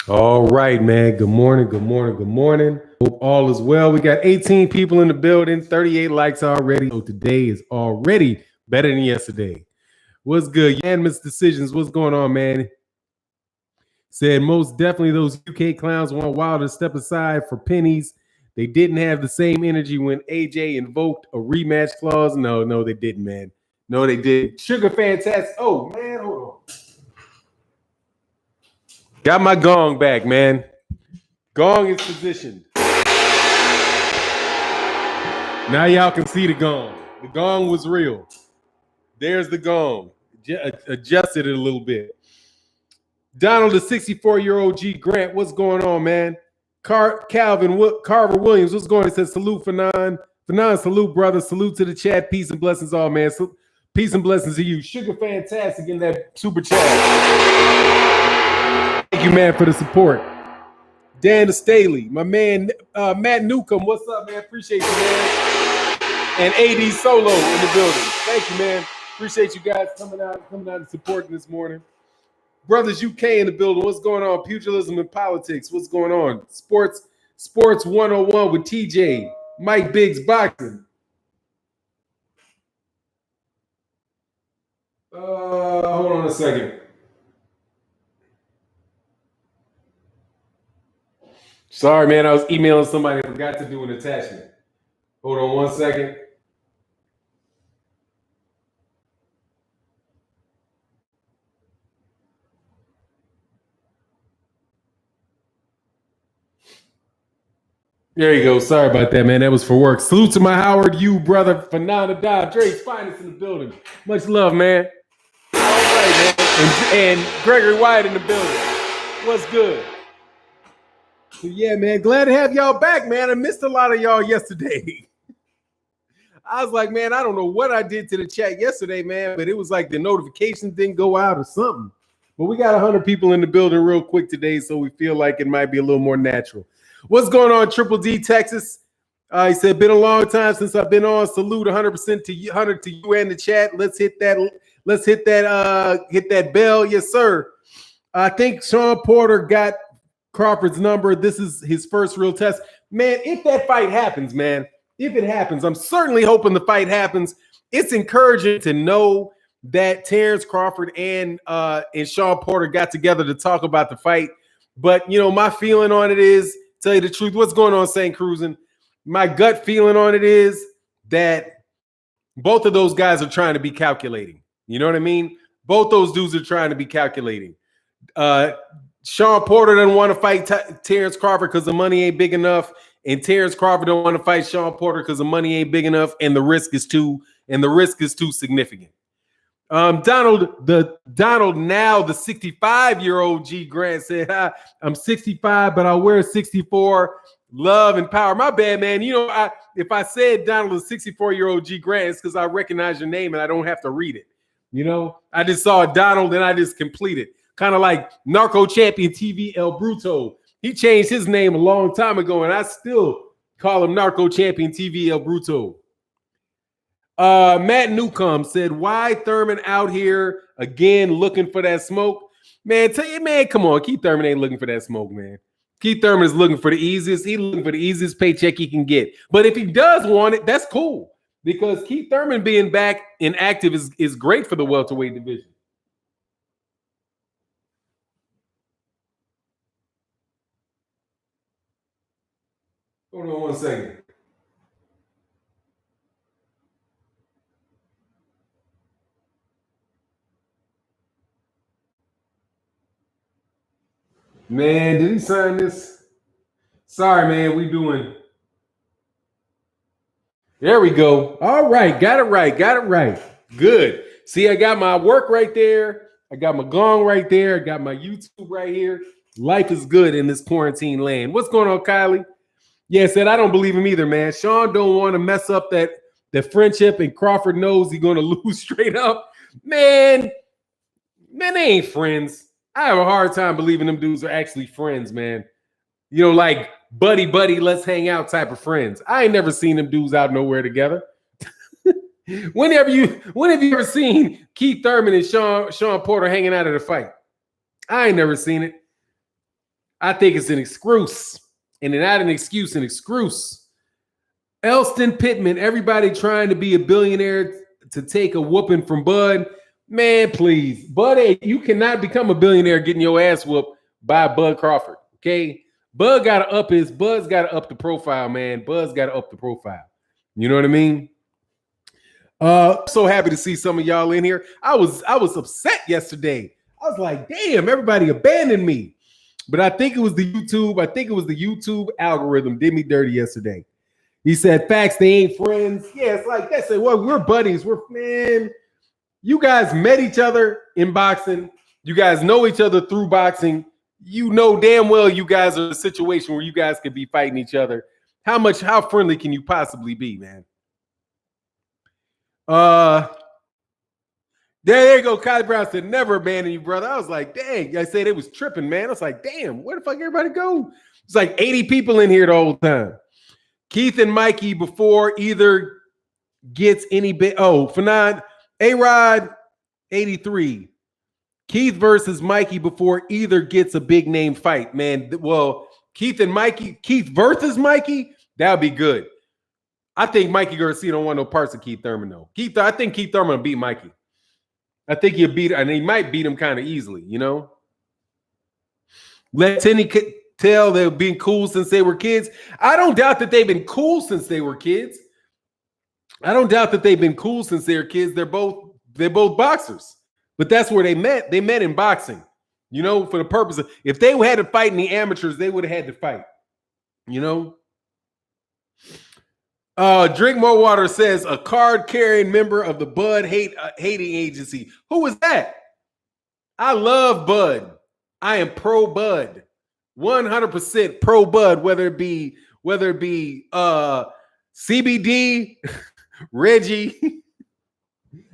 All right, man. Good morning. Good morning. Good morning. Hope all is well. We got 18 people in the building, 38 likes already. So today is already better than yesterday. What's good? Yanma's Decisions. What's going on, man? Said most definitely those UK clowns want Wilder to step aside for pennies. They didn't have the same energy when AJ invoked a rematch clause. No, they didn't, man. No, they did. Sugar Fantastic. Oh, man, hold on. Got my gong back, man. Gong is positioned. Now y'all can see the gong. The gong was real. There's the gong. Adjusted it a little bit. Donald, the 64-year-old G Grant, what's going on, man? Carver Williams, what's going on? He says, salute, Fanon. Fanon, salute, brother. Salute to the chat. Peace and blessings, all, man. Peace and blessings to you. Sugar Fantastic in that super chat. Thank you, man, for the support. Dan Staley, my man, Matt Newcomb, what's up, man? Appreciate you, man. And AD Solo in the building. Thank you, man. Appreciate you guys coming out and supporting this morning. Brothers UK in the building. What's going on? Pugilism and politics. What's going on? Sports 101 with TJ. Mike Biggs boxing. Hold on a second. Sorry, man. I was emailing somebody and forgot to do an attachment. Hold on 1 second. There you go. Sorry about that, man. That was for work. Salute to my Howard U brother, Fanana Da. Drake's finest in the building. Much love, man. All right, man. And Gregory Wyatt in the building. What's good? So yeah, man. Glad to have y'all back, man. I missed a lot of y'all yesterday. I was like, man, I don't know what I did to the chat yesterday, man, but it was like the notifications didn't go out or something. But we got 100 people in the building real quick today, so we feel like it might be a little more natural. What's going on, Triple D, Texas? He said, been a long time since I've been on. Salute 100% to you, 100 to you and the chat. Let's hit that. Let's hit that bell. Yes, sir. I think Shawn Porter got Crawford's number. This is his first real test. Man, if that fight happens, man, if it happens, I'm certainly hoping the fight happens. It's encouraging to know that Terence Crawford and Shawn Porter got together to talk about the fight. But, you know, my feeling on it is, tell you the truth, what's going on, St. Cruising? My gut feeling on it is that both of those guys are trying to be calculating. You know what I mean? Both those dudes are trying to be calculating. Shawn Porter doesn't want to fight Terence Crawford because the money ain't big enough, and Terence Crawford don't want to fight Shawn Porter because the money ain't big enough, and the risk is too significant. Donald, now the 65-year-old G Grant said, I'm 65, but I'll wear 64. Love and power. My bad, man. You know, if I said Donald, the 64-year-old G Grant, it's because I recognize your name and I don't have to read it. You know, I just saw Donald and I just completed. Kind of like Narco Champion TV El Bruto. He changed his name a long time ago, and I still call him Narco Champion TV El Bruto. Matt Newcomb said, why Thurman out here again looking for that smoke? Man, come on. Keith Thurman ain't looking for that smoke, man. Keith Thurman is looking for the easiest. He's looking for the easiest paycheck he can get. But if he does want it, that's cool. Because Keith Thurman being back in active is great for the welterweight division. Hold on 1 second. Man, did he sign this? Sorry, man. We doing. There we go. All right. Got it right. Good. See, I got my work right there. I got my gong right there. I got my YouTube right here. Life is good in this quarantine land. What's going on, Kylie? Yeah, said I don't believe him either, man. Shawn don't want to mess up that friendship, and Crawford knows he's going to lose straight up. Man, they ain't friends. I have a hard time believing them dudes are actually friends, man. You know, like buddy, let's hang out type of friends. I ain't never seen them dudes out nowhere together. When have you ever seen Keith Thurman and Shawn Porter hanging out at a fight? I ain't never seen it. I think it's an excuse, and not an excuse, an excuse. Elston Pittman, everybody trying to be a billionaire to take a whooping from Bud. Man, please. Bud, you cannot become a billionaire getting your ass whooped by Bud Crawford. Okay. Bud's got to up the profile, man. Bud's got to up the profile. You know what I mean? So happy to see some of y'all in here. I was upset yesterday. I was like, damn, everybody abandoned me. But I think it was the YouTube algorithm did me dirty yesterday. He said, facts, they ain't friends. Yeah, it's like that. Say, well, we're buddies. Man, you guys met each other in boxing. You guys know each other through boxing. You know damn well you guys are in a situation where you guys could be fighting each other. How friendly can you possibly be, man? There you go. Kylie Brown said, never abandon you, brother. I was like, dang. I said it was tripping, man. I was like, damn, where the fuck everybody go? It's like 80 people in here the whole time. Keith and Mikey before either gets any bit. Oh, Fanon, A-Rod, 83. Keith versus Mikey before either gets a big name fight, man. Well, Keith versus Mikey, that would be good. I think Mikey Garcia don't want no parts of Keith Thurman, though. I think Keith Thurman will beat Mikey. I think he'll beat, and he might beat him kind of easily, you know? Let Tenny tell they've been cool since they were kids. I don't doubt that they've been cool since they were kids. They're both boxers. But that's where they met. They met in boxing, you know, for the purpose of, if they had to fight in the amateurs, they would have had to fight, you know. Drink More Water says a card-carrying member of the Bud hating agency. Who was that? I love Bud. I am pro Bud, 100% pro Bud. Whether it be CBD, Reggie.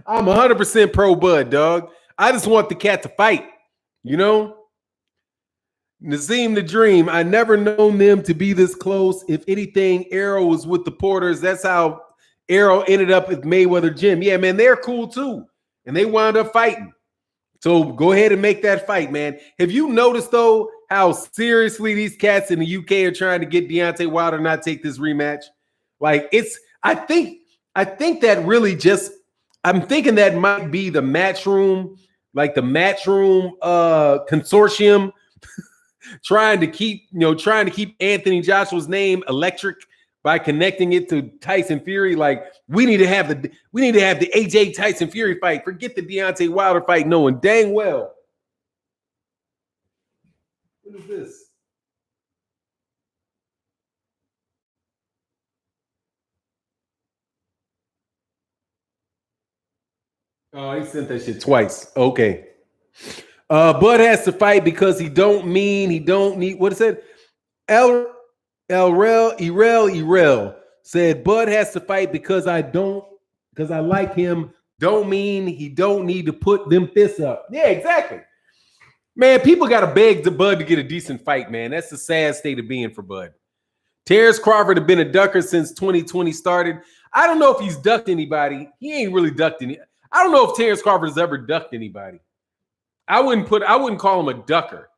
I'm 100% pro Bud, dog. I just want the cat to fight, you know? Nazim the Dream, I never known them to be this close. If anything, Arrow was with the Porters. That's how Arrow ended up at Mayweather Gym. Yeah, man, they're cool too. And they wound up fighting. So go ahead and make that fight, man. Have you noticed, though, how seriously these cats in the UK are trying to get Deontay Wilder not take this rematch? Like, I think that really just, I'm thinking that might be the Matchroom, like the Matchroom consortium trying to keep Anthony Joshua's name electric by connecting it to Tyson Fury. Like, we need to have the AJ Tyson Fury fight. Forget the Deontay Wilder fight, knowing dang well. What is this? Oh, he sent that shit twice. Okay. Bud has to fight because he don't need, what is it? Erel said Bud has to fight because I like him. Don't mean he don't need to put them fists up. Yeah, exactly. Man, people got to beg the Bud to get a decent fight, man. That's the sad state of being for Bud. Terence Crawford have been a ducker since 2020 started. I don't know if he's ducked anybody. He ain't really ducked any. I don't know if Terence Crawford has ever ducked anybody. I wouldn't call him a ducker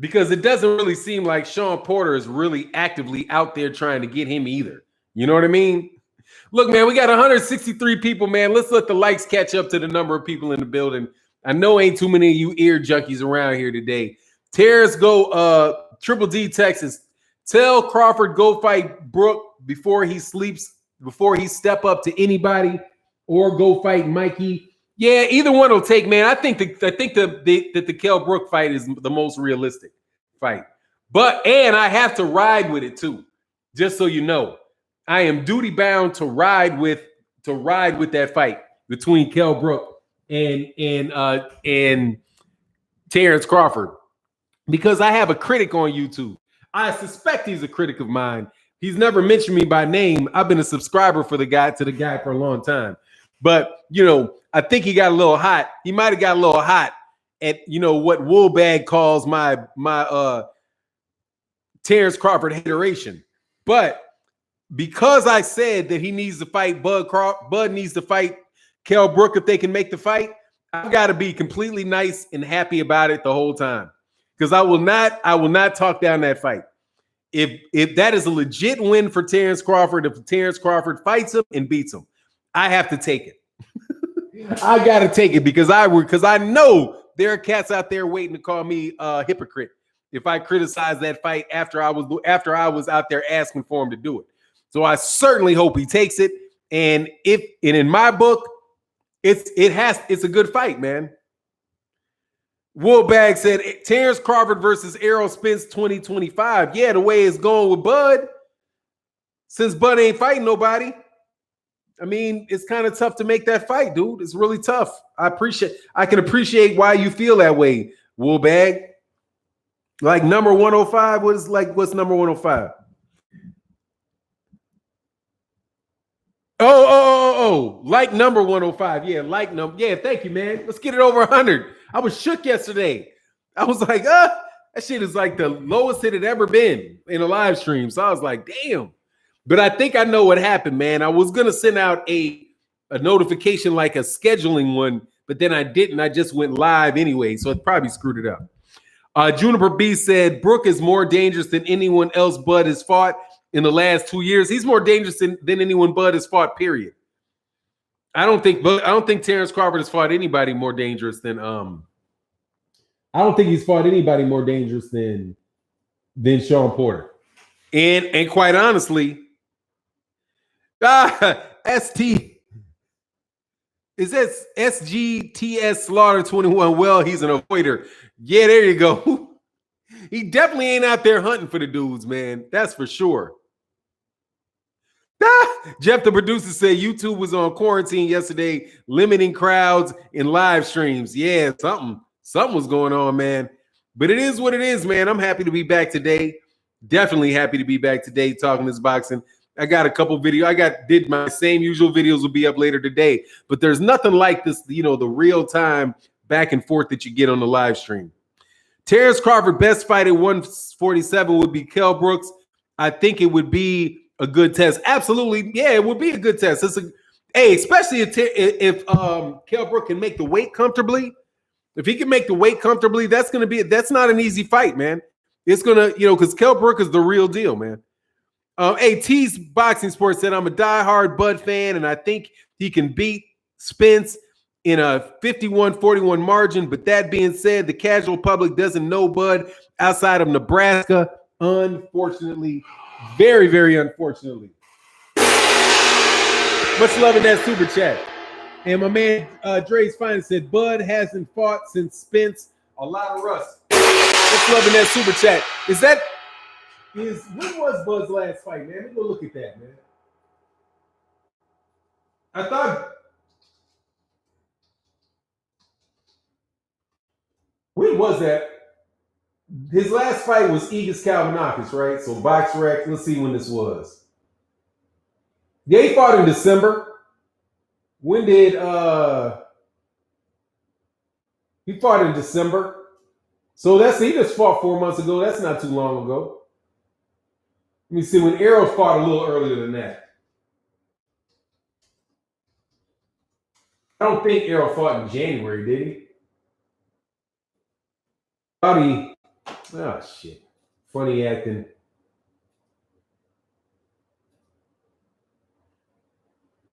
because it doesn't really seem like Shawn Porter is really actively out there trying to get him either. You know what I mean? Look, man, we got 163 people, man. Let's let the likes catch up to the number of people in the building. I know ain't too many of you ear junkies around here today. Terrence go Triple D Texas. Tell Crawford go fight Brooke before he step up to anybody, or go fight Mikey. Yeah, either one will take, man. I think the Kell Brook fight is the most realistic fight. And I have to ride with it too. Just so you know, I am duty bound to ride with that fight between Kell Brook and Terence Crawford, because I have a critic on YouTube. I suspect he's a critic of mine. He's never mentioned me by name. I've been a subscriber to the guy for a long time. But, you know, I think he got a little hot. He might have got a little hot at, you know, what Woolbag calls my Terence Crawford hateration. But because I said that he needs to fight Bud needs to fight Kell Brook if they can make the fight, I've got to be completely nice and happy about it the whole time. because I will not talk down that fight. If that is a legit win for Terence Crawford, if Terence Crawford fights him and beats him, I have to take it. I got to take it because I know there are cats out there waiting to call me a hypocrite if I criticize that fight after I was out there asking for him to do it. So I certainly hope he takes it. And in my book, it's a good fight, man. Woolbag said Terence Crawford versus Errol Spence 2025. Yeah, the way it's going with Bud, since Bud ain't fighting nobody. I mean, it's kind of tough to make that fight, dude. It's really tough. I can appreciate why you feel that way, Woolbag. Like number 105, what's number 105? Like number 105. Yeah, Yeah, thank you, man. Let's get it over 100. I was shook yesterday. I was like, that shit is like the lowest it had ever been in a live stream. So I was like, damn. But I think I know what happened, man. I was gonna send out a notification like a scheduling one, but then I didn't. I just went live anyway, so it probably screwed it up. Juniper B said Brook is more dangerous than anyone else Bud has fought in the last 2 years. He's more dangerous than anyone Bud has fought, period. I don't think Terence Crawford has fought anybody more dangerous than I don't think he's fought anybody more dangerous than Shawn Porter. And quite honestly, ST is that SGTS Slaughter 21. Well, he's an avoider. Yeah, there you go. He definitely ain't out there hunting for the dudes, man. That's for sure. Jeff, the producer, said YouTube was on quarantine yesterday, limiting crowds in live streams. Yeah, something was going on, man. But it is what it is, man. I'm happy to be back today. Definitely happy to be back today talking this boxing. I got a couple videos. Did my same usual videos will be up later today. But there's nothing like this, the real time back and forth that you get on the live stream. Terence Crawford, best fight at 147 would be Kell Brooks. I think it would be a good test. Absolutely. Yeah, it would be a good test. Especially if Kell Brooks can make the weight comfortably. If he can make the weight comfortably, that's not an easy fight, man. It's gonna, because Kell Brooks is the real deal, man. T's Boxing Sports said, I'm a diehard Bud fan, and I think he can beat Spence in a 51-41 margin. But that being said, the casual public doesn't know Bud outside of Nebraska, unfortunately. Very, very unfortunately. Much love in that super chat. And my man Dre's Fine said, Bud hasn't fought since Spence. A lot of rust. Much love in that super chat. When was Bud's last fight, man? Let me go look at that, man. I thought. When was that? His last fight was Igis Kalvanakis, right? So BoxRec, let's see when this was. Yeah, he fought in December. When did he fought in December? So he just fought 4 months ago. That's not too long ago. Let me see, when Errol fought a little earlier than that. I don't think Errol fought in January, did he? Bobby. Oh, shit. Funny acting.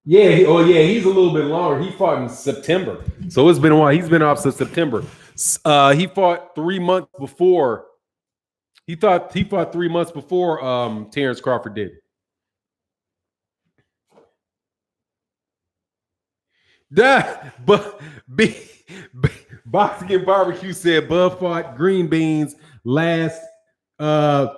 Yeah, he's a little bit longer. He fought in September. So it's been a while. He's been off since September. He fought 3 months before. He fought 3 months before Terence Crawford did. But Boxing and Barbecue said Bud fought green beans last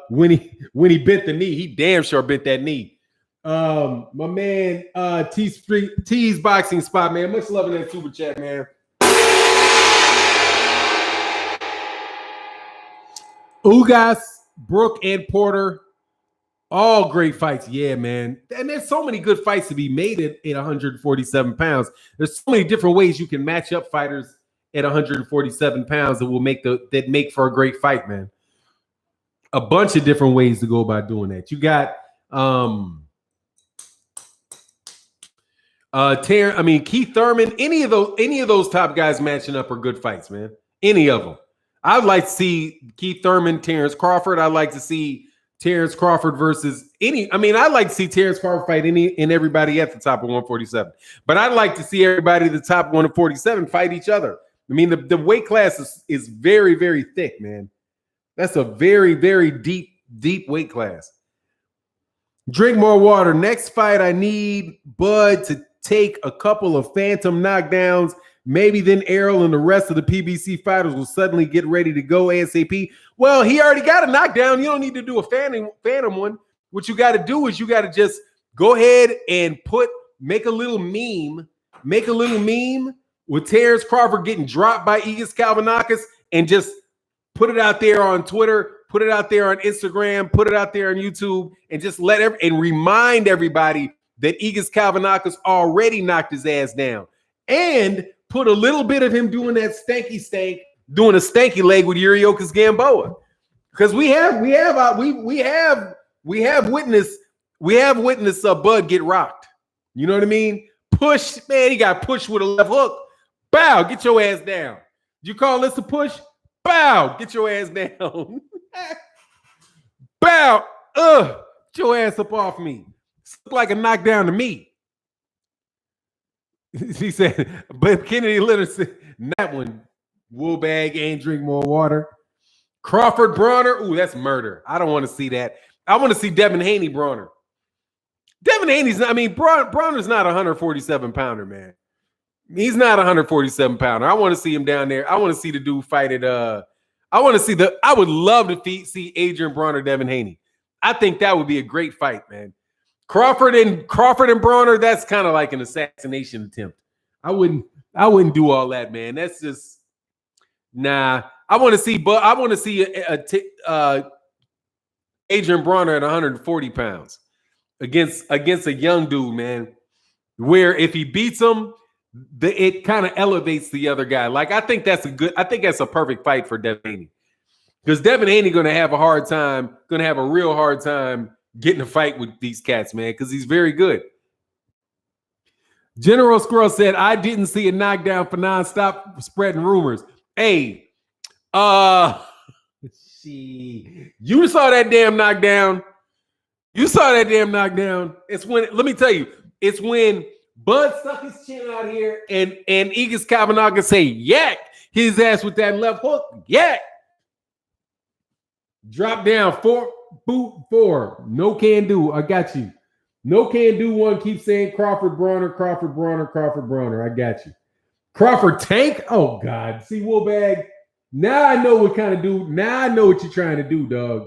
when he bent the knee. He damn sure bent that knee. My man T's Boxing Spot, man. Much love in that super chat, man. Ugas, Brook, and Porter, all great fights. Yeah, man. And there's so many good fights to be made at 147 pounds. There's so many different ways you can match up fighters at 147 pounds that will make for a great fight, man. A bunch of different ways to go about doing that. You got Keith Thurman, any of those top guys matching up are good fights, man. Any of them. I'd like to see Keith Thurman, Terence Crawford. I'd like to see Terence Crawford versus I'd like to see Terence Crawford fight any and everybody at the top of 147. But I'd like to see everybody at the top of 147 fight each other. I mean, the weight class is very, very thick, man. That's a very, very deep weight class. Drink more water. Next fight, I need Bud to take a couple of phantom knockdowns. Maybe then Errol and the rest of the PBC fighters will suddenly get ready to go ASAP. Well, he already got a knockdown. You don't need to do a phantom one. What you got to do is you got to just go ahead and make a little meme with Terence Crawford getting dropped by Aegis Kalvanakis and just put it out there on Twitter, put it out there on Instagram, put it out there on YouTube, and just remind everybody that Aegis Kalvanakis already knocked his ass down. And put a little bit of him doing that doing a stanky leg with Yuriokas Gamboa. Because we have witnessed Bud get rocked. You know what I mean? Push, man, he got pushed with a left hook. Bow, get your ass down. You call this a push? Bow, get your ass down. Bow, get your ass up off me. It's like a knockdown to me. He said, but Kennedy Leonard said, that one, Woolbag and drink more water. Crawford Brawner, ooh, that's murder. I don't want to see that. I want to see Devin Haney Brawner. Devin Haney's not, Brawner's not a 147 pounder, man. He's not a 147 pounder. I want to see him down there. I want to see the dude fight at I would love to see Adrian Brawner, Devin Haney. I think that would be a great fight, man. Crawford and Brawner, that's kind of like an assassination attempt. I wouldn't do all that, man. That's just nah. I want to see Adrian Brawner at 140 pounds against a young dude, man. Where if he beats him, it kind of elevates the other guy. Like I think that's a perfect fight for Devin Haney. Because Devin Haney going to have a real hard time getting a fight with these cats, man, because he's very good. General Squirrel said, I didn't see a knockdown for nonstop spreading rumors. Hey, you saw that damn knockdown. It's when Bud stuck his chin out here and Aegis Kalvanakis say, yak, his ass with that left hook, yak. Drop down, 4, boot 4. No can do. I got you. No can do one. Keep saying Crawford Brawner. I got you. Crawford Tank. Oh God. See Woolbag. Now I know what kind of dude. Now I know what you're trying to do, dog.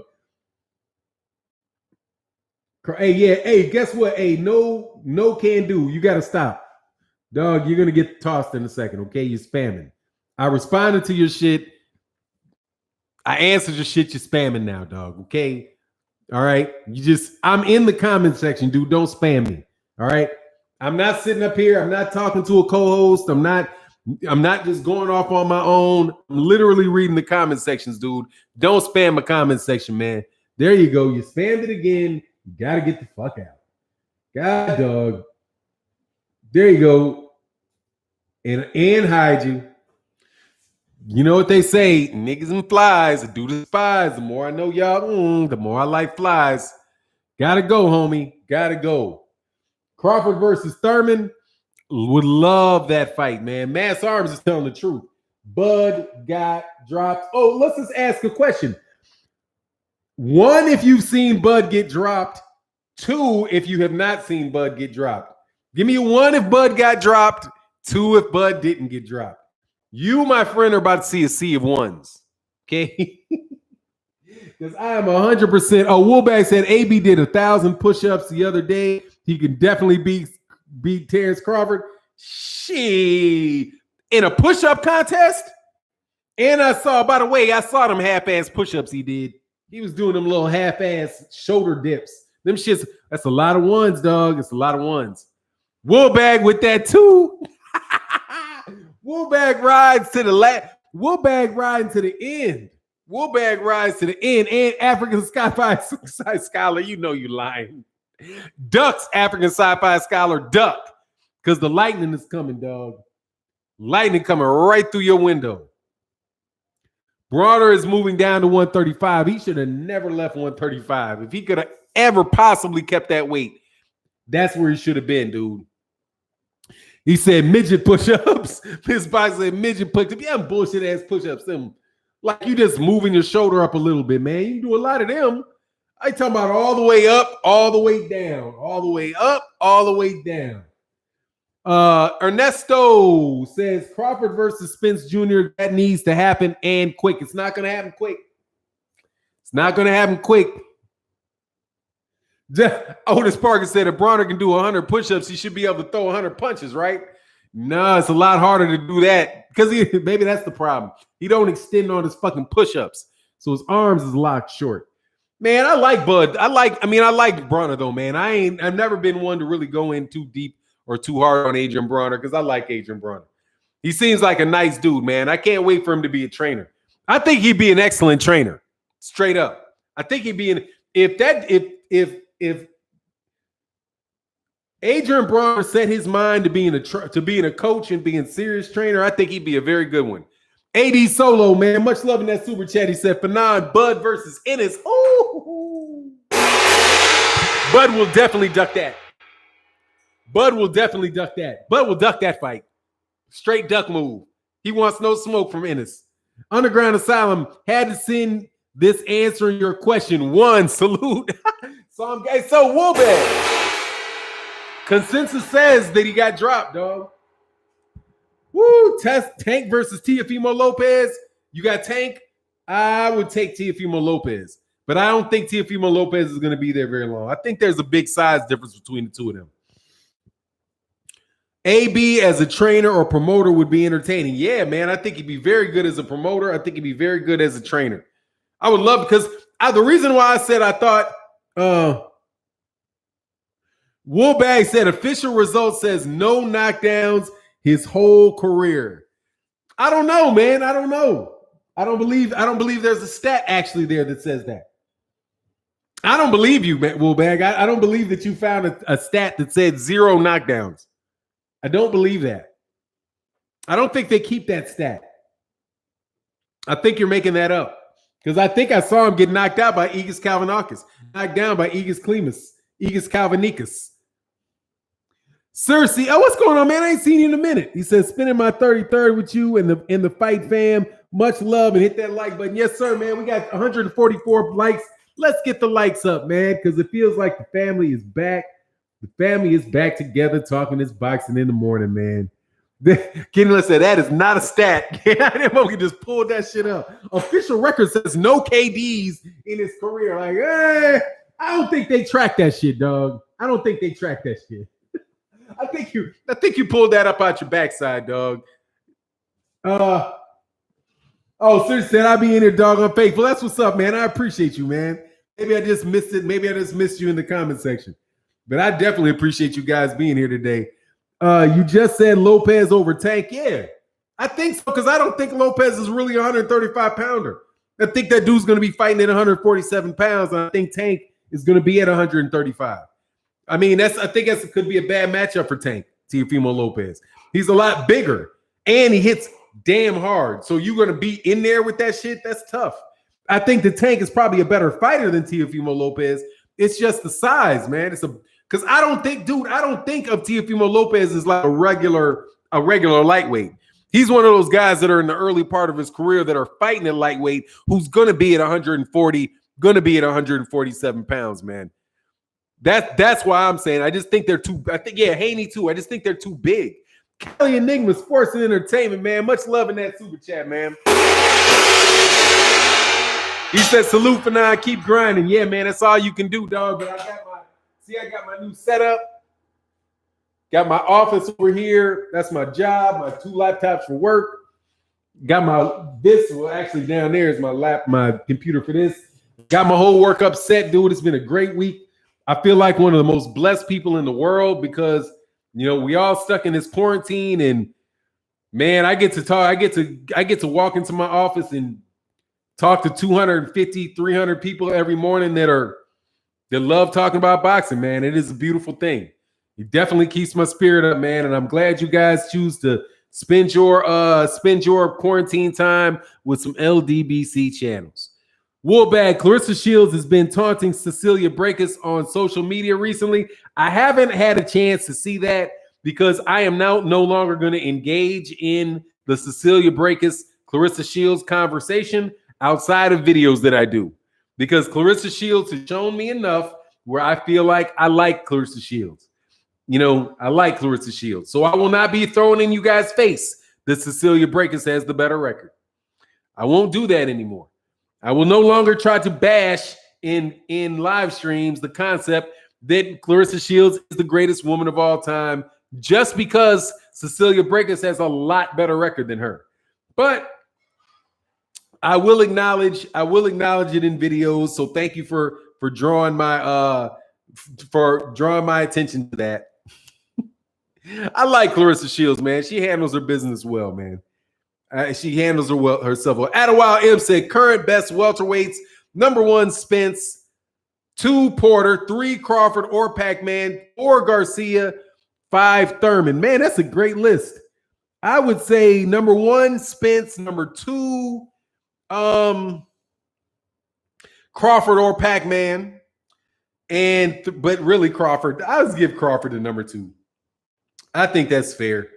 Hey, yeah. Hey, guess what? Hey, no can do. You got to stop, dog. You're gonna get tossed in a second. Okay, you're spamming. I responded to your shit. I answered your shit. You're spamming now, dog. Okay. All right. I'm in the comment section, dude. Don't spam me. All right. I'm not sitting up here. I'm not talking to a co-host. I'm not just going off on my own. I'm literally reading the comment sections, dude. Don't spam my comment section, man. There you go. You spammed it again. You got to get the fuck out. God, dog. There you go. And hide you. You know what they say, niggas and flies, do the spies. The more I know y'all, the more I like flies. Gotta go, homie. Gotta go. Crawford versus Thurman. Would love that fight, man. Mass Arms is telling the truth. Bud got dropped. Oh, let's just ask a question. 1, if you've seen Bud get dropped. 2, if you have not seen Bud get dropped. Give me a 1 if Bud got dropped. 2 if Bud didn't get dropped. You, my friend, are about to see a sea of ones. Okay? Because I am 100%. Oh, Woolbag said AB did 1,000 push-ups the other day. He can definitely beat Terence Crawford. In a push-up contest? And I saw them half-ass push-ups he did. He was doing them little half-ass shoulder dips. Them shits, that's a lot of ones, dog. It's a lot of ones. Woolbag with that too. Woolbag rides to the Woolbag riding to the end. Woolbag rides to the end. And African Sci-Fi Scholar, you know you lying. Ducks, African Sci-Fi Scholar, duck. Because the lightning is coming, dog. Lightning coming right through your window. Bronner is moving down to 135. He should have never left 135. If he could have ever possibly kept that weight, that's where he should have been, dude. He said midget push-ups. This box said midget push-ups. Yeah, bullshit ass push-ups. Them like you just moving your shoulder up a little bit, man. You can do a lot of them. I talking about all the way up, all the way down, all the way up, all the way down. Ernesto says Crawford versus Spence Jr. That needs to happen and quick. It's not going to happen quick. It's not going to happen quick. Otis Parker said if Bronner can do 100 push-ups, he should be able to throw 100 punches, right? No, it's a lot harder to do that because maybe that's the problem. He don't extend on his fucking push-ups, so his arms is locked short. Man, I like Bud. I like Bronner though, man. I've never been one to really go in too deep or too hard on Adrian Bronner because I like Adrian Bronner. He seems like a nice dude, man. I can't wait for him to be a trainer. I think he'd be an excellent trainer, straight up. I think he'd be if Adrian Bronner set his mind to being a coach and being a serious trainer, I think he'd be a very good one. AD Solo, man, much love in that super chat. He said, Fanon, Bud versus Ennis. Ooh. Bud will definitely duck that. Bud will duck that fight. Straight duck move. He wants no smoke from Ennis. Underground Asylum had to send this answering your question. One, salute. So Woolbag. Consensus says that he got dropped, dog. Woo! Tank versus Teofimo Lopez. You got Tank. I would take Teofimo Lopez, but I don't think Teofimo Lopez is going to be there very long. I think there's a big size difference between the two of them. AB as a trainer or promoter would be entertaining. Yeah, man. I think he'd be very good as a promoter. I think he'd be very good as a trainer. I would love because the reason why I said I thought Woolbag said official results says no knockdowns his whole career. I don't know, man. I don't know. I don't believe there's a stat actually there that says that. I don't believe you, Woolbag. I don't believe that you found a stat that said 0 knockdowns. I don't believe that. I don't think they keep that stat. I think you're making that up. Because I think I saw him get knocked out by Aegis Kalvanakis. Knocked down by Aegis Kalvanikis. Cersei, what's going on, man? I ain't seen you in a minute. He says, spending my 33rd with you in the fight, fam. Much love and hit that like button. Yes, sir, man. We got 144 likes. Let's get the likes up, man, because it feels like the family is back. The family is back together talking this boxing in the morning, man. Kenny said that is not a stat. We just pulled that shit up. Official record says no KDs in his career. Like, I don't think they track that shit, dog. I don't think they track that shit. I think you pulled that up out your backside, dog. Seriously said I'll be in here, dog. Unfaithful. That's what's up, man. I appreciate you, man. Maybe I just missed it. Maybe I just missed you in the comment section. But I definitely appreciate you guys being here today. You just said Lopez over Tank. Yeah, I think so because I don't think Lopez is really a 135-pounder. I think that dude's going to be fighting at 147 pounds. And I think Tank is going to be at 135. I mean, I think that could be a bad matchup for Tank, Teofimo Lopez. He's a lot bigger and he hits damn hard. So you're going to be in there with that shit? That's tough. I think the Tank is probably a better fighter than Teofimo Lopez. It's just the size, man. Because I don't think of Teofimo Lopez as like a regular lightweight. He's one of those guys that are in the early part of his career that are fighting at lightweight who's going to be at 140, going to be at 147 pounds, man. That's why I'm saying I just think they're too. I think Haney too. I just think they're too big. Kelly Enigma, Sports and Entertainment, man. Much love in that super chat, man. He said, "Salute for now. Keep grinding." Yeah, man. That's all you can do, dog. But I got my new setup. Got my office over here. That's my job. My 2 laptops for work. Got actually down there is my computer for this. Got my whole work up set, dude. It's been a great week. I feel like one of the most blessed people in the world because, we all stuck in this quarantine and man, I get to talk. I get to walk into my office and talk to 250, 300 people every morning that love talking about boxing, man. It is a beautiful thing. It definitely keeps my spirit up, man. And I'm glad you guys choose to Spend your quarantine time with some LDBC channels. Woolbag, Clarissa Shields has been taunting Cecilia Brækhus on social media recently. I haven't had a chance to see that because I am now no longer going to engage in the Cecilia Brækhus Clarissa Shields conversation outside of videos that I do, because Clarissa Shields has shown me enough where I feel like I like Clarissa Shields. You know, I like Clarissa Shields. So I will not be throwing in you guys' face that Cecilia Brækhus has the better record. I won't do that anymore. I will no longer try to bash in live streams the concept that Clarissa Shields is the greatest woman of all time just because Cecilia Brækhus has a lot better record than her. But I will acknowledge it in videos. So thank you for drawing my attention to that. I like Clarissa Shields, man. She handles her business well, man. She handles herself well. Adewale M said current best welterweights: number 1 Spence, 2 Porter, 3 Crawford or Pac-Man, 4 Garcia, 5 Thurman. Man, that's a great list. I would say number 1 Spence, number 2 Crawford or Pac-Man, but really Crawford. I would give Crawford the number 2. I think that's fair.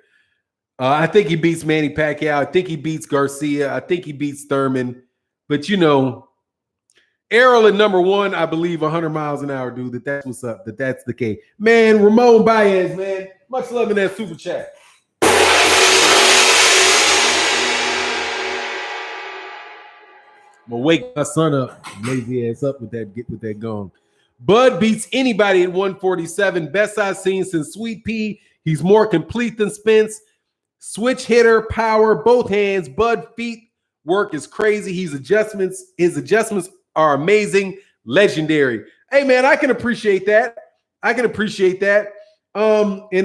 I think he beats Manny Pacquiao. I think he beats Garcia. I think he beats Thurman. But, you know, Errol at number 1, I believe 100 miles an hour, dude, that's what's up, that's the case. Man, Ramon Baez, man, much love in that super chat. I'm going to wake my son up, lazy ass up with that gong. Bud beats anybody at 147. Best I've seen since Sweet Pea. He's more complete than Spence. Switch hitter, power, both hands. Bud feet work is crazy. His adjustments are amazing, legendary. Hey, man, I can appreciate that. And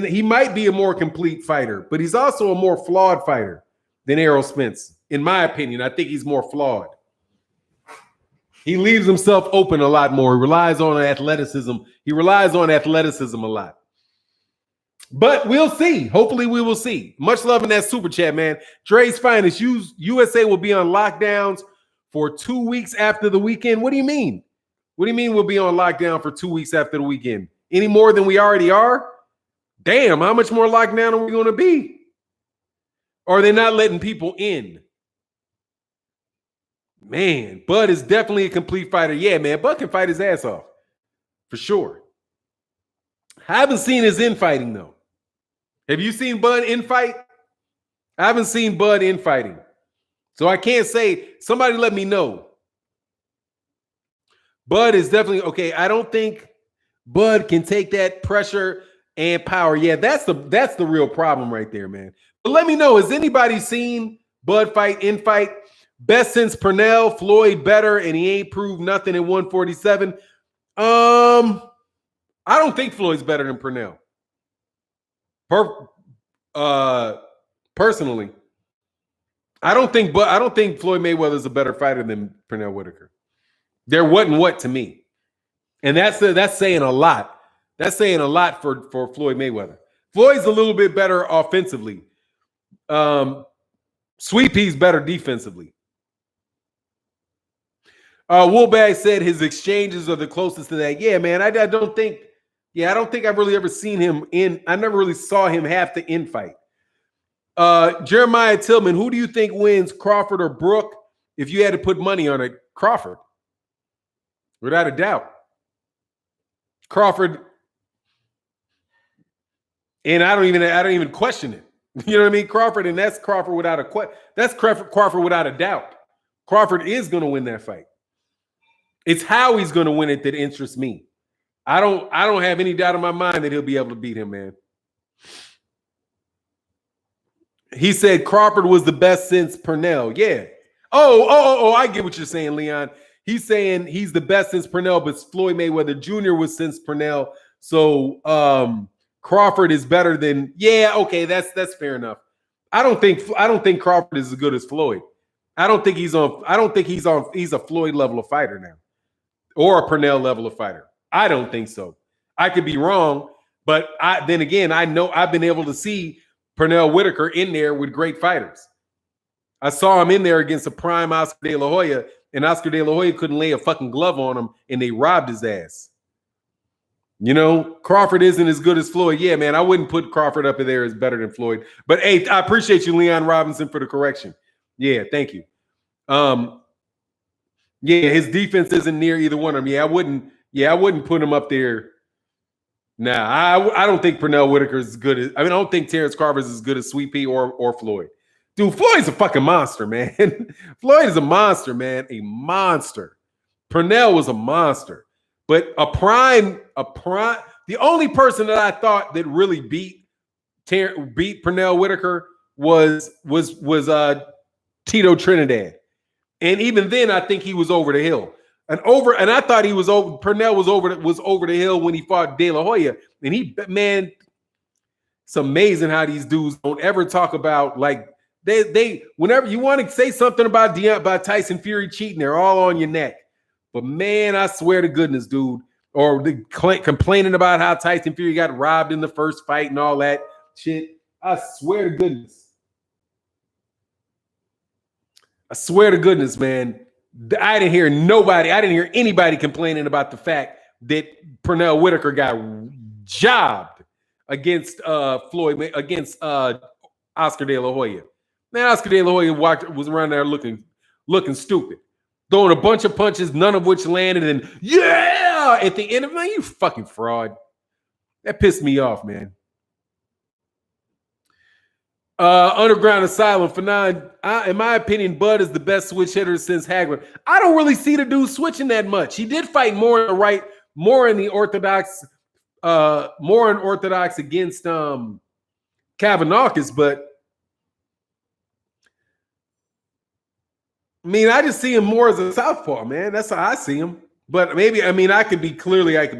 he might be a more complete fighter, but he's also a more flawed fighter than Errol Spence. In my opinion, I think he's more flawed. He leaves himself open a lot more. He relies on athleticism. A lot. But we'll see. Hopefully we will see. Much love in that super chat, man. Dre's Finest. USA will be on lockdowns for 2 weeks after the weekend. What do you mean? What do you mean we'll be on lockdown for 2 weeks after the weekend? Any more than we already are? Damn, how much more lockdown are we going to be? Or are they not letting people in? Man, Bud is definitely a complete fighter. Yeah, man, Bud can fight his ass off. For sure. I haven't seen his infighting, though. Have you seen Bud infight? I haven't seen Bud infighting. So I can't say. Somebody let me know. Bud is definitely okay. I don't think Bud can take that pressure and power. Yeah, that's the real problem right there, man. But let me know. Has anybody seen Bud fight, infight? Best since Purnell, Floyd better, and he ain't proved nothing at 147. I don't think Floyd's better than Purnell. Personally, I don't think Floyd Mayweather's a better fighter than Pernell Whitaker. There wasn't what to me, and that's saying a lot. That's saying a lot for Floyd Mayweather. Floyd's a little bit better offensively. Sweet Pea's better defensively. Woolbag said his exchanges are the closest to that. Yeah, man, I don't think I've really ever seen him I never really saw him have to infight. Jeremiah Tillman, who do you think wins, Crawford or Brook? If you had to put money on it, Crawford. Without a doubt. Crawford. And I don't even question it. You know what I mean? Crawford, and that's Crawford without a question. That's Crawford without a doubt. Crawford is going to win that fight. It's how he's going to win it that interests me. I don't have any doubt in my mind that he'll be able to beat him, man. He said Crawford was the best since Purnell. Yeah. Oh, I get what you're saying, Leon. He's saying he's the best since Purnell, but Floyd Mayweather Jr. was since Purnell. So Crawford is better than. Yeah, okay, that's fair enough. I don't think Crawford is as good as Floyd. He's a Floyd level of fighter now. Or a Purnell level of fighter. I don't think so. I could be wrong, but then again, I know I've been able to see Pernell Whitaker in there with great fighters. I saw him in there against a prime Oscar De La Hoya, and Oscar De La Hoya couldn't lay a fucking glove on him, and they robbed his ass. You know, Crawford isn't as good as Floyd. Yeah, man, I wouldn't put Crawford up in there as better than Floyd. But hey, I appreciate you, Leon Robinson, for the correction. Yeah, thank you. Yeah, his defense isn't near either one of them. I wouldn't put him up there. Nah, I don't think Pernell Whitaker is as good as. I mean, I don't think Terence Crawford is as good as Sweet Pea or Floyd. Dude, Floyd's a fucking monster, man. Floyd is a monster, man. A monster. Pernell was a monster. But a prime. The only person that I thought that really beat Pernell Whitaker was Tito Trinidad. And even then, I think he was over the hill. And I thought he was over. Pernell was over the hill when he fought De La Hoya. And man, it's amazing how these dudes don't ever talk about, like, they whenever you want to say something about Tyson Fury cheating, they're all on your neck. But man, I swear to goodness, dude, or complaining about how Tyson Fury got robbed in the first fight and all that shit. I swear to goodness. Man. I didn't hear anybody complaining about the fact that Pernell Whitaker got jobbed against Oscar De La Hoya. Man, Oscar De La Hoya was around there looking stupid, throwing a bunch of punches, none of which landed, and at the end of it, man, you fucking fraud. That pissed me off, man. Underground Asylum for nine. In my opinion, Bud is the best switch hitter since Hagler. I don't really see the dude switching that much. He did fight more in the right, more in orthodox against Kavanaugh's, but I mean, I just see him more as a southpaw, man. That's how I see him. But maybe, I mean, I could be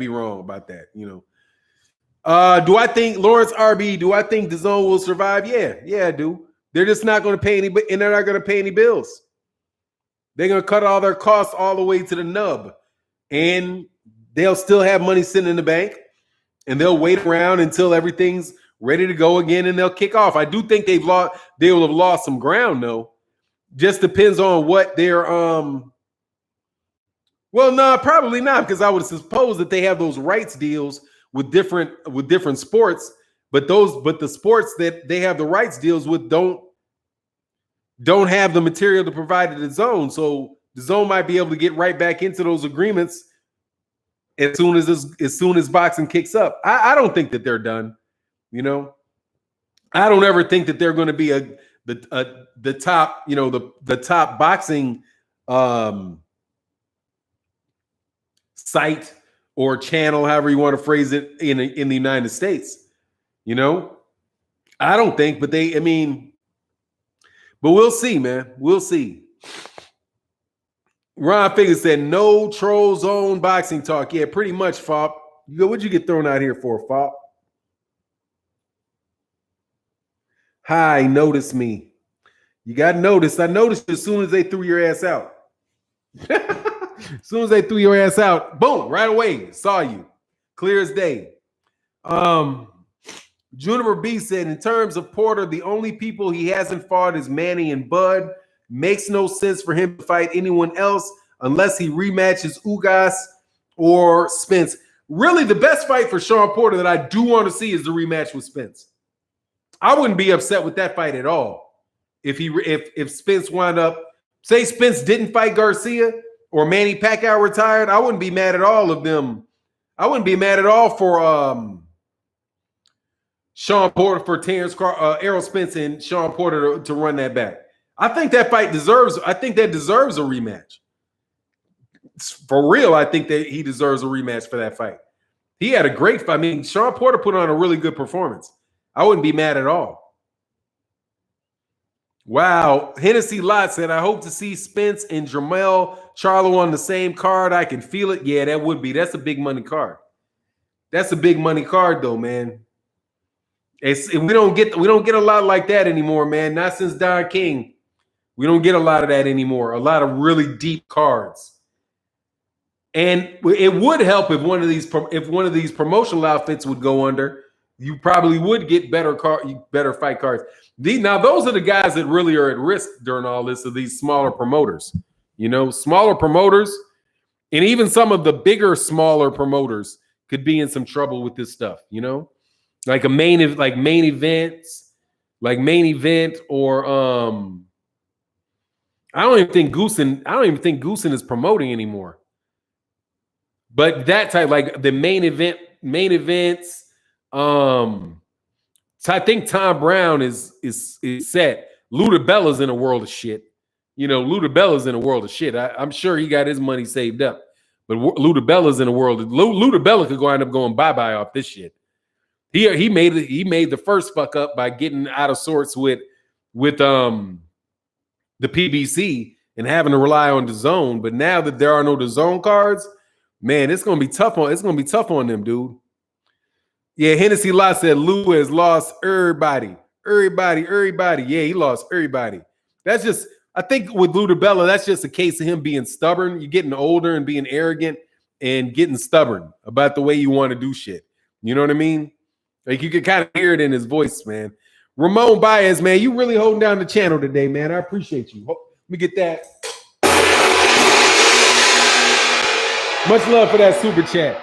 wrong about that, you know. Do I think Lawrence RB? Do I think DAZN will survive? Yeah, I do. They're just not going to pay any, and they're not going to pay any bills. They're going to cut all their costs all the way to the nub, and they'll still have money sitting in the bank, and they'll wait around until everything's ready to go again, and they'll kick off. I do think they will have lost some ground, though. Just depends on what their Well, no, probably not, because I would suppose that they have those rights deals with different sports, but the sports that they have the rights deals with don't have the material to provide to DAZN. So DAZN might be able to get right back into those agreements as soon as boxing kicks up. I don't think that they're done. You know, I don't ever think that they're going to be the top, you know, the top boxing site or channel, however you want to phrase it, in the United States. You know, I don't think, but we'll see, man. We'll see. Ron Figure said, no troll zone boxing talk. Yeah, pretty much, Fop. What'd you get thrown out here for, Fop? Hi, notice me. You got noticed. I noticed as soon as they threw your ass out. As soon as they threw your ass out, boom, right away, saw you. Clear as day. Juniper B said, in terms of Porter, the only people he hasn't fought is Manny and Bud. Makes no sense for him to fight anyone else unless he rematches Ugas or Spence. Really, the best fight for Shawn Porter that I do want to see is the rematch with Spence. I wouldn't be upset with that fight at all. If Spence wound up, say Spence didn't fight Garcia or Manny Pacquiao retired, I wouldn't be mad at all of them. I wouldn't be mad at all for Shawn Porter, for Terence Errol Spence and Shawn Porter to run that back. I think that fight deserves a rematch. For real, I think that he deserves a rematch for that fight. He had a great fight. I mean, Shawn Porter put on a really good performance. I wouldn't be mad at all. Wow. Hennessy Lott said, I hope to see Spence and Jermell Charlo on the same card. I can feel it. Yeah, that would be. That's a big money card. That's a big money card, though, man. We don't get a lot like that anymore, man. Not since Don King. We don't get a lot of that anymore. A lot of really deep cards. And it would help if one of these promotional outfits would go under. you probably would get better fight cards. Now those are the guys that really are at risk during all this, of these smaller promoters. Smaller promoters, and even some of the bigger, smaller promoters could be in some trouble with this stuff. Like main event, or I don't even think Goosen is promoting anymore. But that type, like the main events. So I think Tom Brown is set. Luda Bella's in a world of shit. Luda Bella's in a world of shit. I'm sure he got his money saved up, but Luda Bella's in a world. Luda Bella could end up going bye off this shit. He made it. He made the first fuck up by getting out of sorts with the PBC and having to rely on the zone. But now that there are no the zone cards, man, it's gonna be tough on them, dude. Yeah, Hennessy Law said Lou has lost everybody. Yeah, he lost everybody. That's just, I think with Luda Bella, that's just a case of him being stubborn. You're getting older and being arrogant and getting stubborn about the way you want to do shit. You know what I mean? Like, you can kind of hear it in his voice, man. Ramon Baez, man, you really holding down the channel today, man. I appreciate you. Let me get that. Much love for that super chat.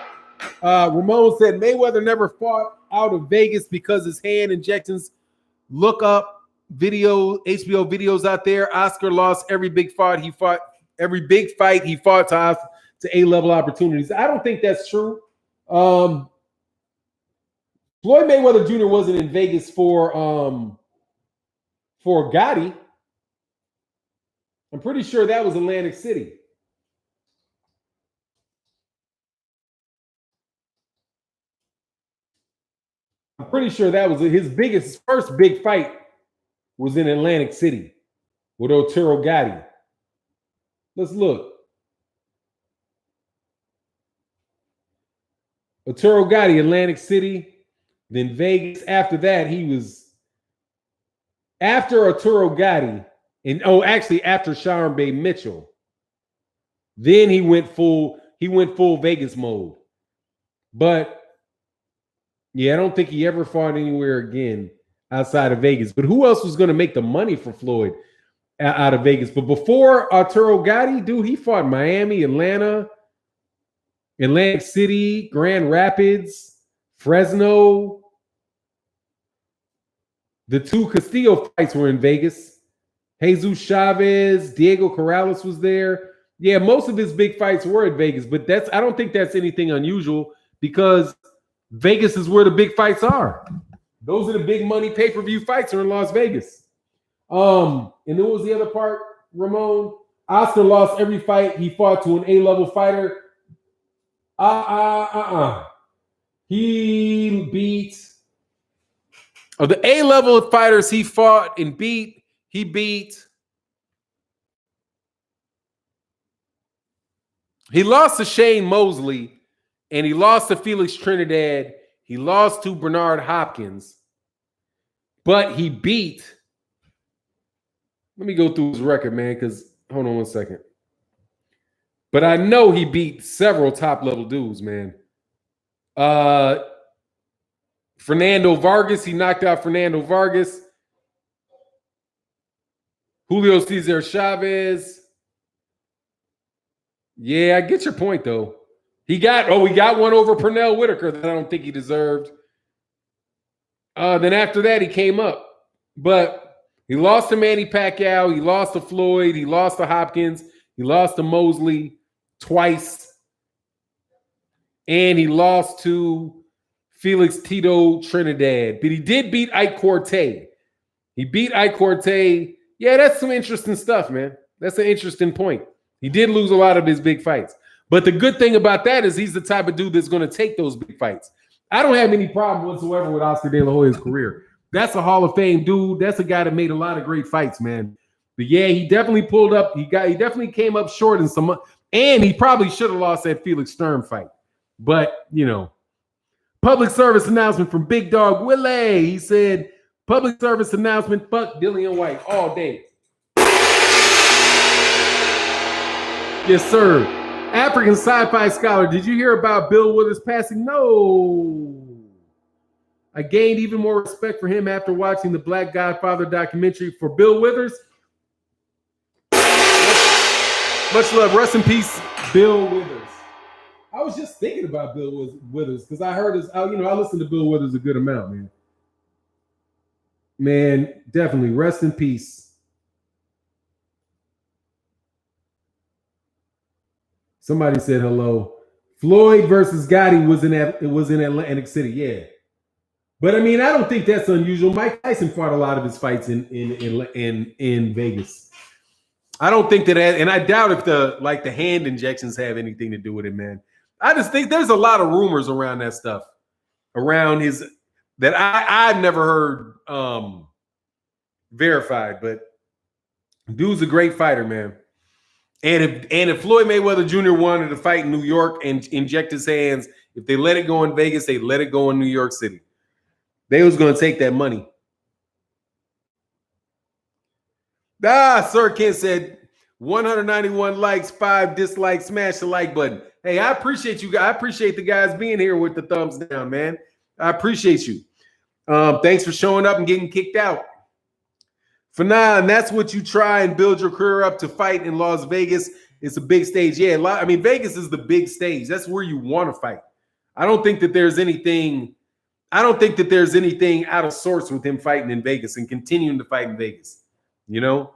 Ramon said Mayweather never fought out of Vegas because his hand injections. Look up HBO videos out there. Oscar lost every big fight he fought to A-level opportunities. I don't think that's true. Floyd Mayweather Jr. wasn't in Vegas for Gotti. I'm pretty sure that was Atlantic City. I'm pretty sure that was his first big fight was in Atlantic City with Arturo Gatti. Let's look. Arturo Gatti, Atlantic City, then Vegas. After that, after Arturo Gatti, after Shawn Bay Mitchell, then he went full Vegas mode. But yeah, I don't think he ever fought anywhere again outside of Vegas. But who else was going to make the money for Floyd out of Vegas? But before Arturo Gatti, dude, he fought Miami, Atlanta, Atlantic City, Grand Rapids, Fresno. The two Castillo fights were in Vegas. Jesus Chavez, Diego Corrales was there. Yeah, most of his big fights were at Vegas, but I don't think that's anything unusual because Vegas is where the big fights are. Those are the big money pay-per-view fights are in Las Vegas. And then what was the other part, Ramon? Oscar lost every fight he fought to an A-level fighter. He beat of the A-level fighters he fought and beat. He lost to Shane Mosley, and he lost to Felix Trinidad. He lost to Bernard Hopkins, but he beat. Let me go through his record, man, because hold on one second. But I know he beat several top-level dudes, man. Fernando Vargas, he knocked out Fernando Vargas. Julio Cesar Chavez. Yeah, I get your point, though. We got one over Pernell Whitaker that I don't think he deserved. Then after that, he came up. But he lost to Manny Pacquiao. He lost to Floyd. He lost to Hopkins. He lost to Mosley twice. And he lost to Felix Tito Trinidad. But he did beat Ike Corte. Yeah, that's some interesting stuff, man. That's an interesting point. He did lose a lot of his big fights. But the good thing about that is he's the type of dude that's going to take those big fights. I don't have any problem whatsoever with Oscar De La Hoya's career. That's a Hall of Fame dude. That's a guy that made a lot of great fights, man. But yeah, he definitely pulled up. He definitely came up short in some, and he probably should have lost that Felix Sturm fight. But, public service announcement from Big Dog Willie. He said, public service announcement, fuck Dillian White all day. Yes, sir. African sci-fi scholar, did you hear about Bill Withers passing? No. I gained even more respect for him after watching the Black Godfather documentary. For Bill Withers, much love. Rest in peace, Bill Withers. I was just thinking about Bill Withers because I heard his, I listened to Bill Withers a good amount, man. Man, definitely. Rest in peace. Somebody said hello. Floyd versus Gotti was in Atlantic City, yeah. But I mean, I don't think that's unusual. Mike Tyson fought a lot of his fights in Vegas. I don't think that, and I doubt if the hand injections have anything to do with it, man. I just think there's a lot of rumors around that stuff, around his, that I've never heard verified. But dude's a great fighter, man. And if Floyd Mayweather Jr. wanted to fight in New York and inject his hands, if they let it go in Vegas, they let it go in New York City. They was going to take that money. Sir Ken said 191 likes, 5 dislikes, smash the like button. Hey, I appreciate you guys. I appreciate the guys being here with the thumbs down, man. I appreciate you. Thanks for showing up and getting kicked out. For now, and that's what you try and build your career up to fight in Las Vegas. It's a big stage. Yeah, Vegas is the big stage. That's where you want to fight. I don't think that there's anything out of sorts with him fighting in Vegas and continuing to fight in Vegas. You know?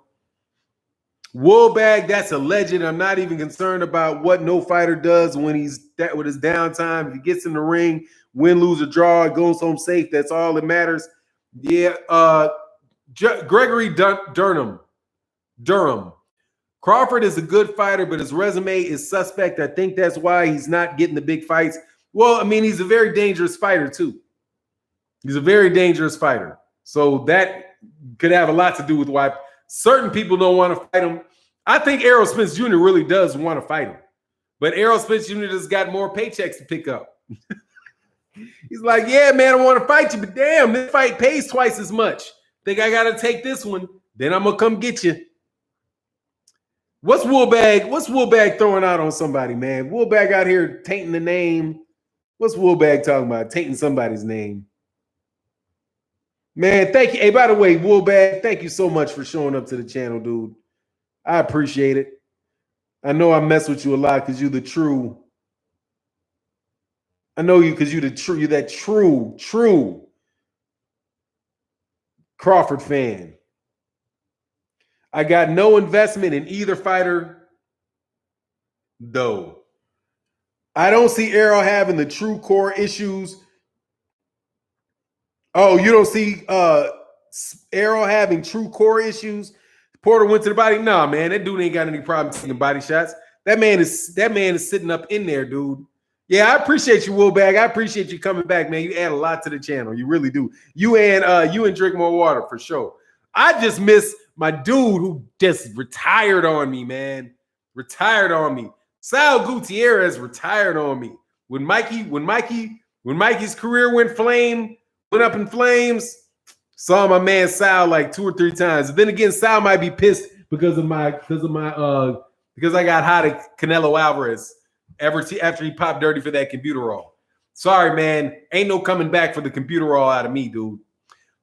Woolbag, that's a legend. I'm not even concerned about what no fighter does when he's with his downtime. If he gets in the ring, win, lose, or draw, goes home safe. That's all that matters. Yeah, Gregory Durham. Crawford is a good fighter, but his resume is suspect. I think that's why he's not getting the big fights. Well, I mean, he's a very dangerous fighter, too. He's a very dangerous fighter. So that could have a lot to do with why certain people don't want to fight him. I think Errol Spence Jr. really does want to fight him. But Errol Spence Jr. just got more paychecks to pick up. He's like, yeah, man, I want to fight you, but damn, this fight pays twice as much. Think I got to take this one, then I'm going to come get you. What's Woolbag throwing out on somebody, man? Woolbag out here tainting the name. What's Woolbag talking about? Tainting somebody's name. Man, thank you. Hey, by the way, Woolbag, thank you so much for showing up to the channel, dude. I appreciate it. I know I mess with you a lot because you're the true. I know you because you're that true Crawford fan. I got no investment in either fighter, though. I don't see Errol having the true core issues. Oh, you don't see Errol having true core issues? Porter went to the body. Nah, man, that dude ain't got any problem taking body shots. That man is sitting up in there, dude. Yeah, I appreciate you, Woolbag. I appreciate you coming back, man. You add a lot to the channel. You really do. You and Drink More Water for sure. I just miss my dude who just retired on me, man. Retired on me. Sal Gutierrez retired on me. When Mikey's career went up in flames, saw my man Sal like 2 or 3 times. And then again, Sal might be pissed because I got hot at Canelo Alvarez after he popped dirty for that computer roll. Sorry, man. Ain't no coming back for the computer roll out of me, dude.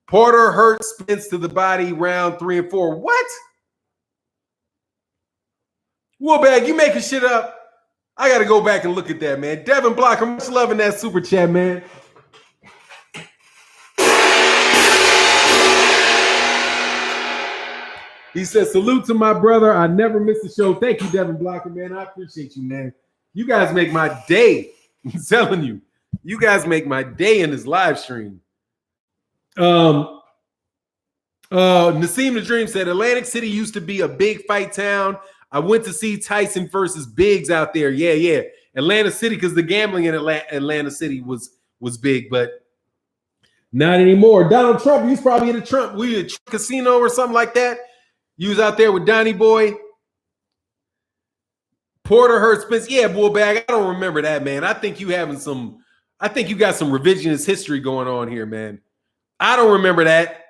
Porter hurt Spence to the body round 3 and 4. What? Woolbag, you making shit up? I got to go back and look at that, man. Devin Blocker, much love in that super chat, man. He says, salute to my brother. I never miss the show. Thank you, Devin Blocker, man. I appreciate you, man. You guys make my day. I'm telling you. You guys make my day in this live stream. Nassim the Dream said, Atlantic City used to be a big fight town. I went to see Tyson versus Biggs out there. Yeah. Atlantic City, because the gambling in Atlanta City was big, but not anymore. Donald Trump, he was probably in a Trump casino or something like that. You was out there with Donnie Boy. Porter hurt Spence. Yeah, Bullbag. I don't remember that, man. I think you got some revisionist history going on here, man. I don't remember that.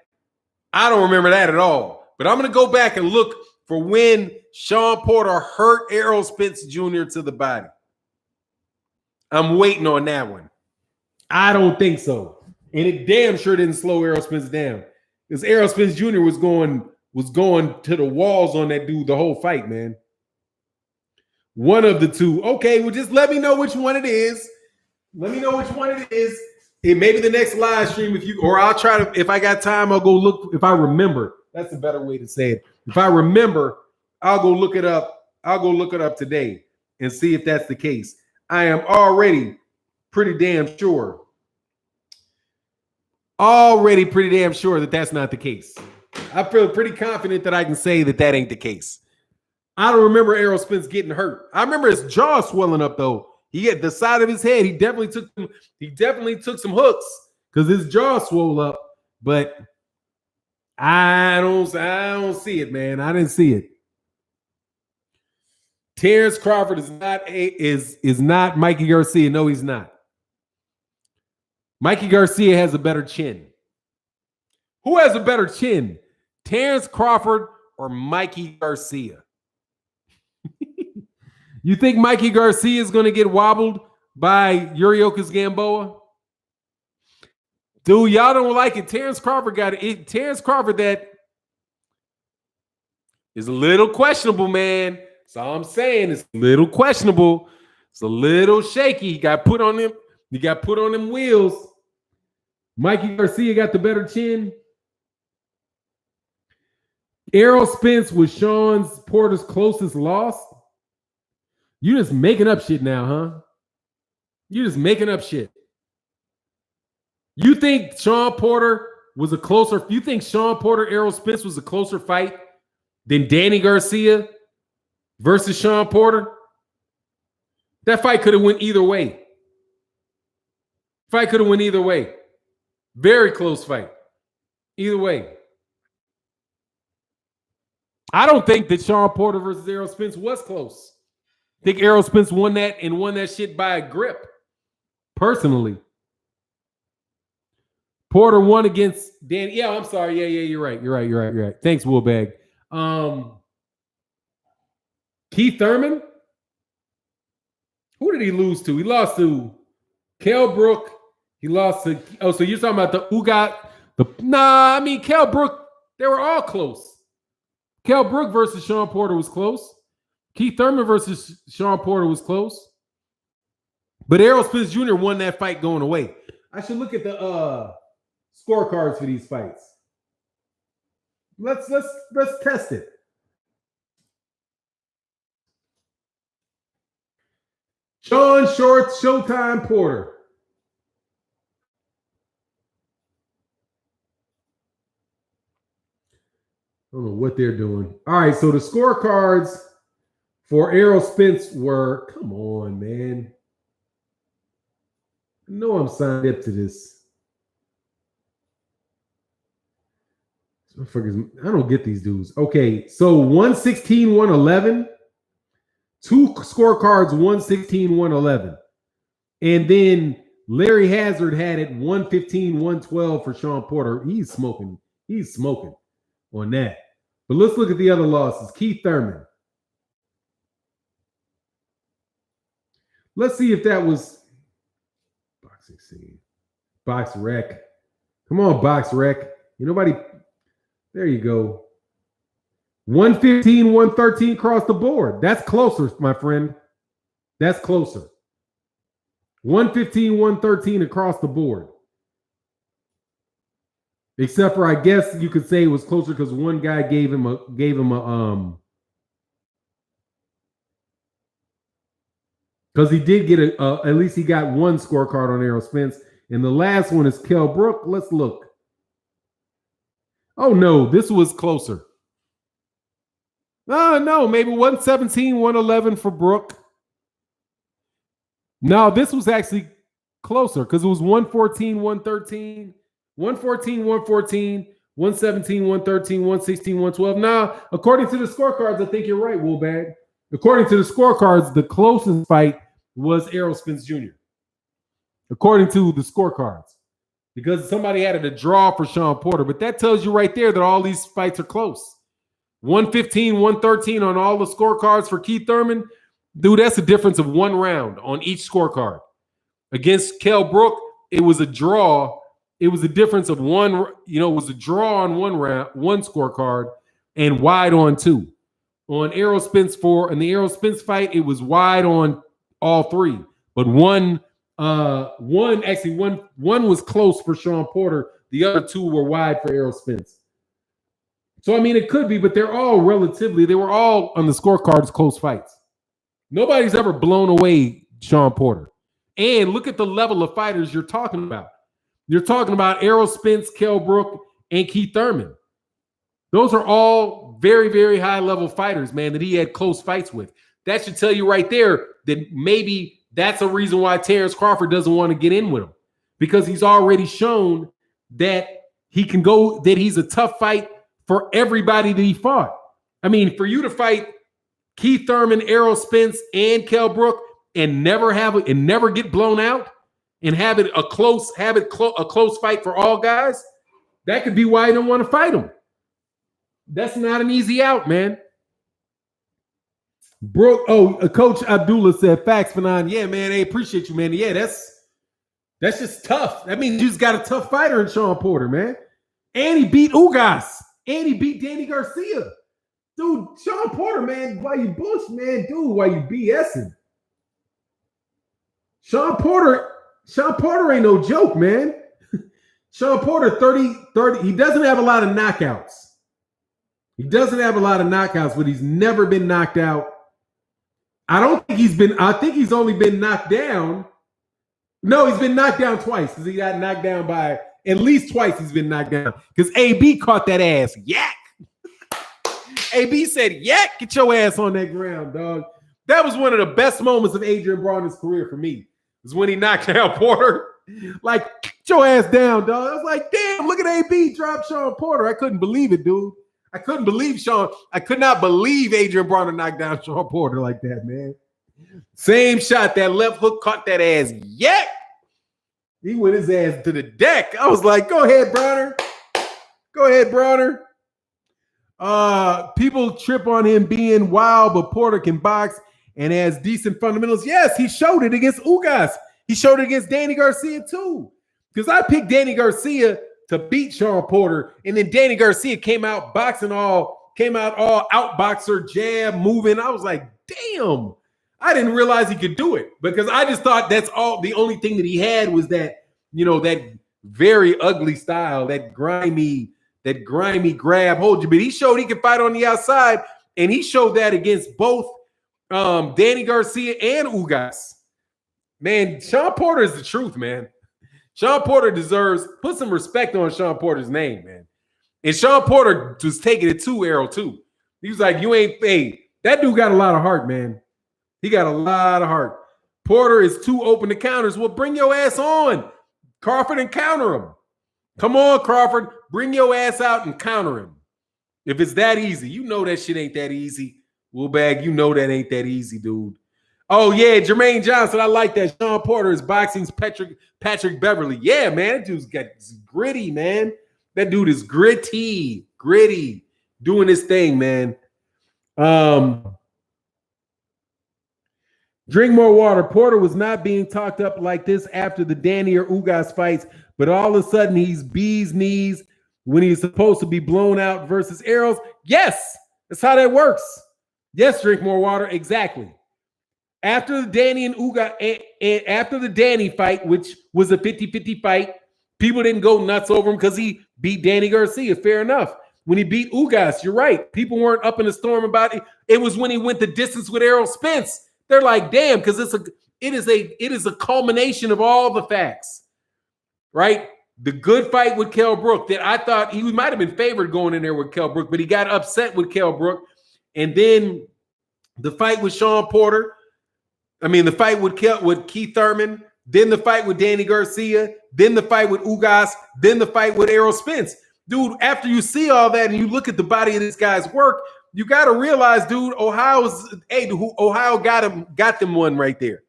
I don't remember that at all. But I'm going to go back and look for when Shawn Porter hurt Errol Spence Jr. to the body. I'm waiting on that one. I don't think so. And it damn sure didn't slow Errol Spence down. Because Errol Spence Jr. was going to the walls on that dude the whole fight, man. One of the two. Okay, well, just let me know which one it is. Let me know which one it is. It may be the next live stream or I'll try to, if I got time, I'll go look. If I remember, that's a better way to say it. If I remember, I'll go look it up. I'll go look it up today and see if that's the case. I am already pretty damn sure. That that's not the case. I feel pretty confident that I can say that ain't the case. I don't remember Errol Spence getting hurt. I remember his jaw swelling up though. He had the side of his head. He definitely took some hooks because his jaw swole up. But I don't see it, man. I didn't see it. Terence Crawford is not Mikey Garcia. No, he's not. Mikey Garcia has a better chin. Who has a better chin? Terence Crawford or Mikey Garcia? You think Mikey Garcia is going to get wobbled by Yuriokas Gamboa? Dude, y'all don't like it. Terence Crawford got it. Terence Crawford, that is a little questionable, man. That's all I'm saying. It's a little questionable. It's a little shaky. He got put on them. He got put on them wheels. Mikey Garcia got the better chin. Errol Spence was Shawn Porter's closest loss. You just making up shit now, huh? You just making up shit. You think Shawn Porter was a closer? You think Shawn Porter Errol Spence was a closer fight than Danny Garcia versus Shawn Porter? That fight could have went either way. Very close fight. Either way. I don't think that Shawn Porter versus Errol Spence was close. I think Errol Spence won that shit by a grip. Personally. Porter won against Danny. Yeah, I'm sorry. Yeah, you're right. Thanks, Woolbag. Keith Thurman? Who did he lose to? He lost to Kell Brook. He lost to, so you're talking about Kell Brook, they were all close. Kell Brook versus Shawn Porter was close. Keith Thurman versus Shawn Porter was close. But Errol Spence Jr. won that fight going away. I should look at the scorecards for these fights. Let's test it. Shawn Shorts, Showtime Porter. I don't know what they're doing. All right, so the scorecards for Errol Spence were, come on, man. I know I'm signed up to this. I don't get these dudes. Okay, so 116, 111. Two scorecards, 116, 111. And then Larry Hazard had it 115, 112 for Shawn Porter. He's smoking on that. But let's look at the other losses. Keith Thurman. Let's see if that was boxing scene. Box Rec. Come on, Box Rec. Nobody. There you go. 115, 113 across the board. That's closer, my friend. That's closer. 115, 113 across the board. Except for, I guess you could say it was closer because one guy gave him a because he did get at least he got one scorecard on Errol Spence. And the last one is Kell Brook. Let's look. Oh no, this was closer. No, maybe 117, 111 for Brook. No, this was actually closer because it was 114, 113, 114, 114, 117, 113, 116, 112. Now, according to the scorecards, I think you're right, Woolbag. According to the scorecards, the closest fight was Errol Spence Jr. According to the scorecards. Because somebody added a draw for Shawn Porter. But that tells you right there that all these fights are close. 115, 113 on all the scorecards for Keith Thurman. Dude, that's a difference of 1 round on each scorecard. Against Kell Brook, it was a draw. it was a difference of one, it was a draw on one round, one scorecard, and wide on two. On Errol Spence in the Errol Spence fight, it was wide on all three. But one was close for Shawn Porter. The other two were wide for Errol Spence. So, I mean, it could be, but they were all on the scorecards close fights. Nobody's ever blown away Shawn Porter. And look at the level of fighters you're talking about. You're talking about Errol Spence, Kell Brook, and Keith Thurman. Those are all very, very high-level fighters, man, that he had close fights with. That should tell you right there that maybe that's a reason why Terence Crawford doesn't want to get in with him, because he's already shown that he can go, that he's a tough fight for everybody that he fought. I mean, for you to fight Keith Thurman, Errol Spence, and Kell Brook and never get blown out and have it a close fight for all guys, that could be why you don't want to fight him. That's not an easy out, man. Coach Abdullah said, facts, Fanon. Yeah, man, I appreciate you, man. Yeah, that's just tough. That means you just got a tough fighter in Shawn Porter, man. And he beat Ugas. And he beat Danny Garcia. Dude, Shawn Porter, man, why you bush, man? Dude, why you BSing? Shawn Porter ain't no joke, man. Shawn Porter, 30. He doesn't have a lot of knockouts. But he's never been knocked out. I think he's only been knocked down. No, he's been knocked down twice, because he got knocked down by at least twice. He's been knocked down because AB caught that ass. Yak. AB said, yak, get your ass on that ground, dog. That was one of the best moments of Adrian Broner's career for me. Was when he knocked down Porter. Like, get your ass down, dog. I was like, damn, look at AB drop Shawn Porter. I couldn't believe it, dude. I could not believe Adrian Broner knocked down Shawn Porter like that, man. Same shot, that left hook caught that ass. Yak! He went his ass to the deck. I was like, go ahead, Broner. People trip on him being wild, but Porter can box and has decent fundamentals. Yes, he showed it against Ugas. He showed it against Danny Garcia too. Because I picked Danny Garcia to beat Shawn Porter, and then Danny Garcia came out all outboxer, jab, moving. I was like, damn, I didn't realize he could do it, because I just thought the only thing that he had was that, that very ugly style, that grimy grab, hold you. But he showed he could fight on the outside, and he showed that against both Danny Garcia and Ugas. Man, Shawn Porter is the truth, man. Shawn Porter put some respect on Shawn Porter's name, man. And Shawn Porter was taking it to Errol, too. He was like, that dude got a lot of heart, man. He got a lot of heart. Porter is too open to counters. Well, bring your ass on, Crawford, and counter him. Come on, Crawford. Bring your ass out and counter him. If it's that easy, that shit ain't that easy. Woolbag, that ain't that easy, dude. Oh, yeah, Jermaine Johnson, I like that. Shawn Porter is boxing's Patrick Beverly. Yeah, man, that dude's gritty, man. That dude is gritty, doing his thing, man. Drink more water. Porter was not being talked up like this after the Danny or Ugas fights, but all of a sudden he's bee's knees when he's supposed to be blown out versus Errol's. Yes, that's how that works. Yes, drink more water. Exactly. After the Danny and Ugas, after the Danny fight, which was a 50-50 fight, people didn't go nuts over him because he beat Danny Garcia. Fair enough. When he beat Ugas, you're right. People weren't up in a storm about it. It was when he went the distance with Errol Spence. They're like, damn, because it is a culmination of all the facts, right? The good fight with Kell Brook that I thought he might have been favored going in there with Kell Brook, but he got upset with Kell Brook. And then the fight with Shawn Porter. The fight with Keith Thurman, then the fight with Danny Garcia, then the fight with Ugas, then the fight with Errol Spence. Dude, after you see all that and you look at the body of this guy's work, you got to realize, dude, Ohio got them one right there.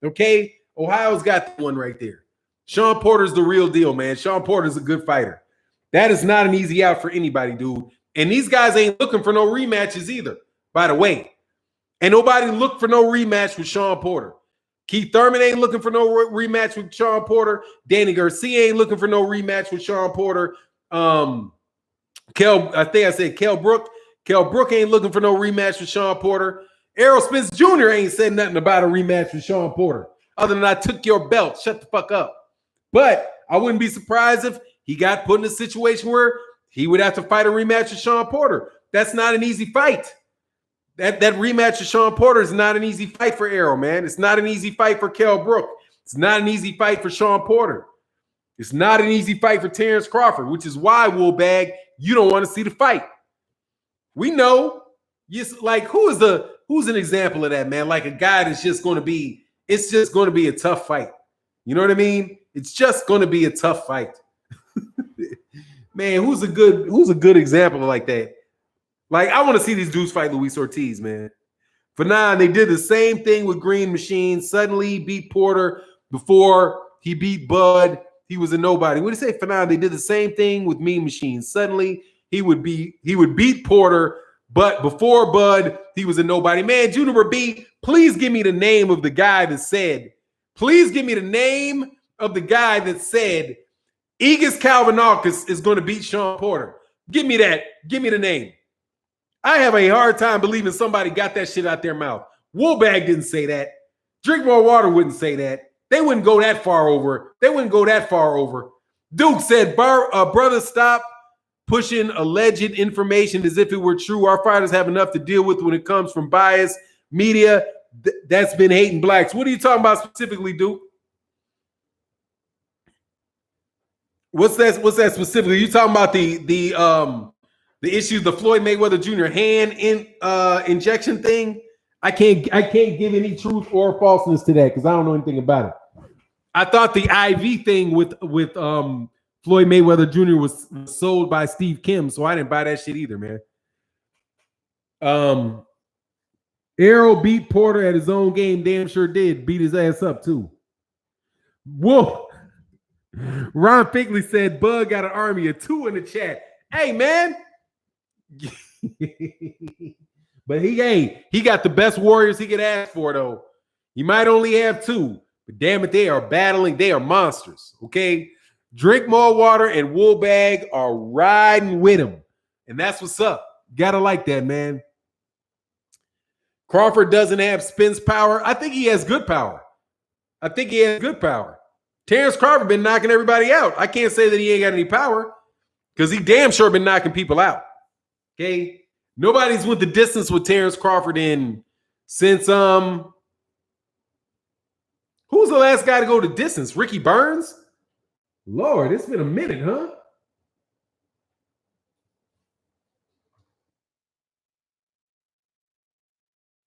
Okay? Ohio's got them one right there. Shawn Porter's the real deal, man. Shawn Porter's a good fighter. That is not an easy out for anybody, dude. And these guys ain't looking for no rematches either, by the way. And nobody looked for no rematch with Shawn Porter. Keith Thurman ain't looking for no rematch with Shawn Porter. Danny Garcia ain't looking for no rematch with Shawn Porter. I think I said Kell Brook. Kell Brook ain't looking for no rematch with Shawn Porter. Errol Spence Jr. ain't said nothing about a rematch with Shawn Porter. Other than I took your belt. Shut the fuck up. But I wouldn't be surprised if he got put in a situation where he would have to fight a rematch with Shawn Porter. That's not an easy fight. That rematch with Shawn Porter is not an easy fight for Errol, man. It's not an easy fight for Kell Brook. It's not an easy fight for Shawn Porter. It's not an easy fight for Terence Crawford, which is why, Woolbag, you don't want to see the fight. We know. Yes, like who's an example of that, man? Like a guy that's just going to be, it's just going to be a tough fight. You know what I mean? It's just going to be a tough fight. Man, who's a good example like that? Like, I want to see these dudes fight Luis Ortiz, man. For now, they did the same thing with Green Machine. Suddenly beat Porter before he beat Bud. He was a nobody. What do you say? For now, they did the same thing with Mean Machine. Suddenly he would beat Porter, but before Bud, he was a nobody. Man, Juniper B, please give me the name of the guy that said, Aegis Calvinakis is going to beat Shawn Porter. Give me that. Give me the name. I have a hard time believing somebody got that shit out their mouth. Woolbag didn't say that. Drink More Water wouldn't say that. They wouldn't go that far over. Duke said, brother, stop pushing alleged information as if it were true. Our fighters have enough to deal with when it comes from bias, media that's been hating blacks. What are you talking about specifically, Duke? What's that specifically? You talking about the issue, the Floyd Mayweather Jr. hand injection thing? I can't give any truth or falseness to that because I don't know anything about it. I thought the IV thing with Floyd Mayweather Jr. was sold by Steve Kim, so I didn't buy that shit either, man. Errol beat Porter at his own game. Damn sure did. Beat his ass up too. Whoa. Ron Figley said Bud got an army of 2 in the chat. Hey, man. But he got the best warriors he could ask for, though. He might only have 2, but damn it, they are battling. They are monsters. Okay. Drink More Water and Woolbag are riding with him. And that's what's up. Gotta like that, man. Crawford doesn't have Spence power. I think he has good power. Terence Crawford been knocking everybody out. I can't say that he ain't got any power because he damn sure been knocking people out. Okay. Nobody's went the distance with Terence Crawford since who's the last guy to go the distance? Ricky Burns? Lord, it's been a minute, huh?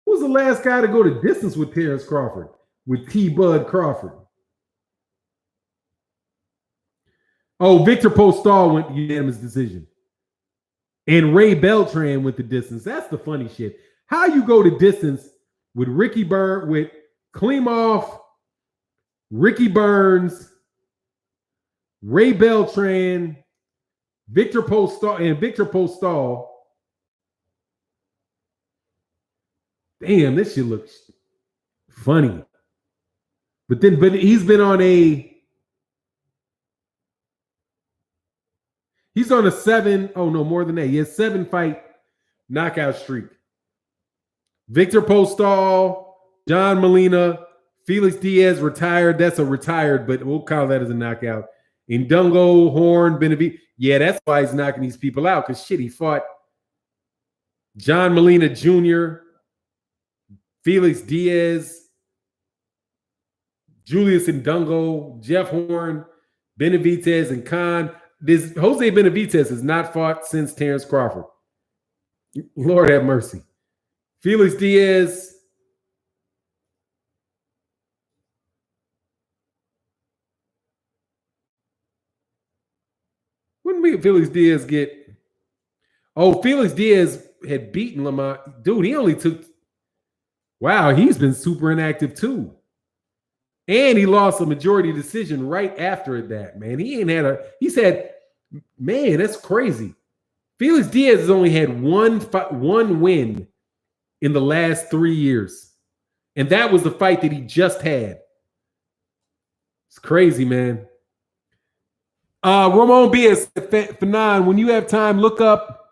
Who's the last guy to go the distance with Terence Crawford? With T. Bud Crawford? Oh, Victor Postal went unanimous decision. And Ray Beltran went the distance. That's the funny shit. How you go the distance with Ricky Burns, with Klimov, Ricky Burns, Ray Beltran, Victor Postal. Damn, this shit looks funny. But he's been on he's on a 7, oh no, more than that. He has 7-fight knockout streak. Victor Postal, John Molina, Felix Diaz retired. That's a retired, but we'll call that as a knockout. Indungo, Horn, Benavidez. Yeah, that's why he's knocking these people out because shit, he fought John Molina Jr., Felix Diaz, Julius Indungo, Jeff Horn, Benavidez, and Khan. This Jose Benavidez has not fought since Terence Crawford. Lord have mercy. Felix Diaz. Wouldn't be Felix Diaz get? Oh, Felix Diaz had beaten Lamont. Dude, he only took. Wow, he's been super inactive too. And he lost a majority decision right after that, man. He's had, man, that's crazy. Felix Diaz has only had one win in the last 3 years. And that was the fight that he just had. It's crazy, man. Ramon B.S. Fanon, when you have time, look up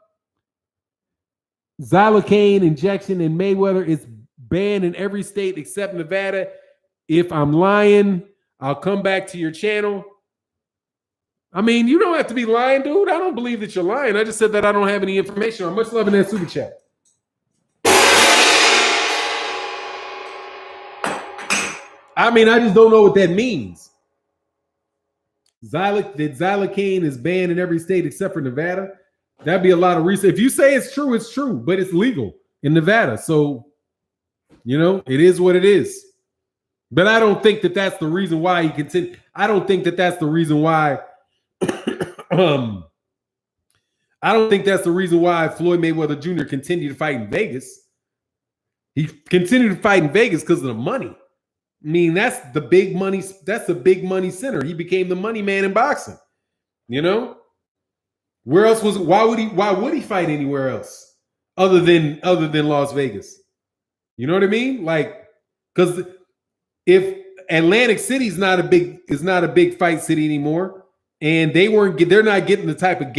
xylocaine injection in Mayweather. It's banned in every state except Nevada. If I'm lying, I'll come back to your channel. I mean, you don't have to be lying, dude. I don't believe that you're lying. I just said that I don't have any information. I'm much love in that super chat. I mean, I just don't know what that means. That xylocaine is banned in every state except for Nevada. That'd be a lot of research. If you say it's true, but it's legal in Nevada. So, it is what it is. But I don't think that that's the reason why he continued. I don't think that that's the reason why. I don't think that's the reason why Floyd Mayweather Jr. continued to fight in Vegas. He continued to fight in Vegas because of the money. I mean, that's the big money. That's the big money center. He became the money man in boxing. Where else was? Why would he fight anywhere else other than Las Vegas? You know what I mean? Like, because if Atlantic City is not a big fight city anymore, and they're not getting the type of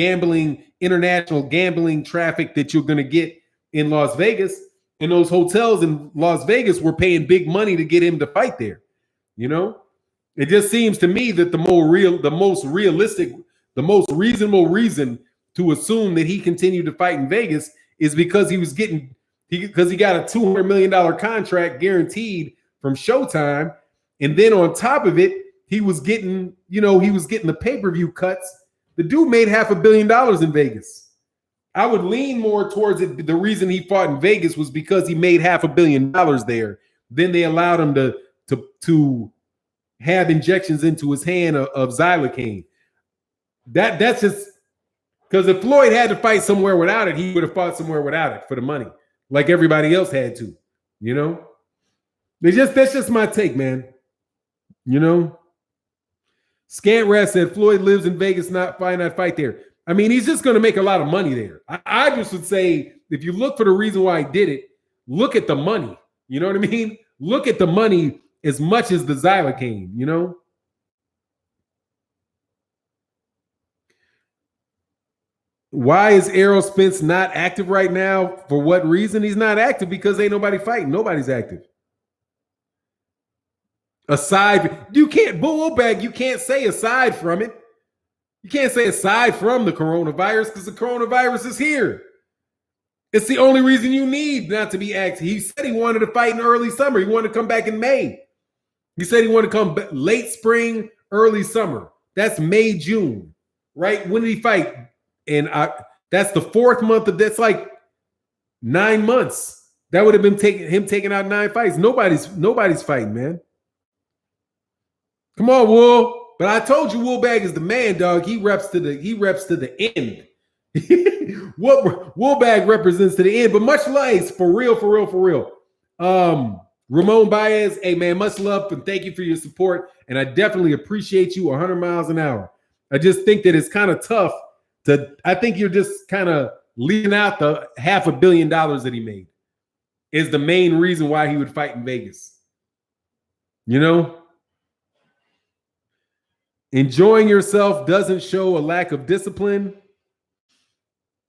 international gambling traffic that you're going to get in Las Vegas. And those hotels in Las Vegas were paying big money to get him to fight there. It just seems to me that the most realistic, the most reasonable reason to assume that he continued to fight in Vegas is because he got a $200 million contract guaranteed from Showtime. And then on top of it, he was getting the pay-per-view cuts. The dude made $500 million in Vegas. I would lean more towards it. The reason he fought in Vegas was because he made $500 million there. Then they allowed him to have injections into his hand of xylocaine. That's just because if Floyd had to fight somewhere without it, he would have fought somewhere without it for the money, like everybody else had to. That's just my take, man. Scant Rat said Floyd lives in Vegas, not fight there. I mean, he's just going to make a lot of money there. I just would say, if you look for the reason why he did it, look at the money. You know what I mean? Look at the money as much as the xylocaine, Why is Errol Spence not active right now? For what reason he's not active? Because ain't nobody fighting. Nobody's active. You can't say aside from it. You can't say aside from the coronavirus because the coronavirus is here. It's the only reason you need not to be active. He said he wanted to fight in early summer. He wanted to come back in May. He said he wanted to come late spring, early summer. That's May, June, right? When did he fight? And that's the fourth month of that's like 9 months. That would have been taking out 9 fights. Nobody's fighting, man. Come on, Wool. But I told you Woolbag is the man, dog. He reps to the end. What Woolbag represents to the end, but much love for real. Ramon Baez, hey man, much love and thank you for your support. And I definitely appreciate you 100 miles an hour. I just think that it's kind of tough I think you're just kind of leaving out the $500 million that he made is the main reason why he would fight in Vegas. Enjoying yourself doesn't show a lack of discipline.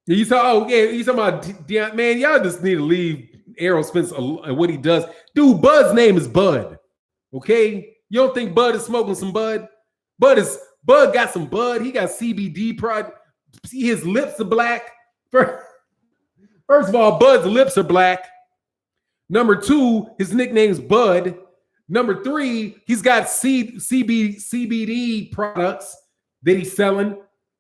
You talking about man, y'all just need to leave Errol Spence and what he does. Dude, Bud's name is Bud. Okay? You don't think Bud is smoking some Bud? Bud got some Bud. He got CBD product. See, his lips are black. First of all, Bud's lips are black. Number 2, his nickname is Bud. Number 3, he's got CBD products that he's selling.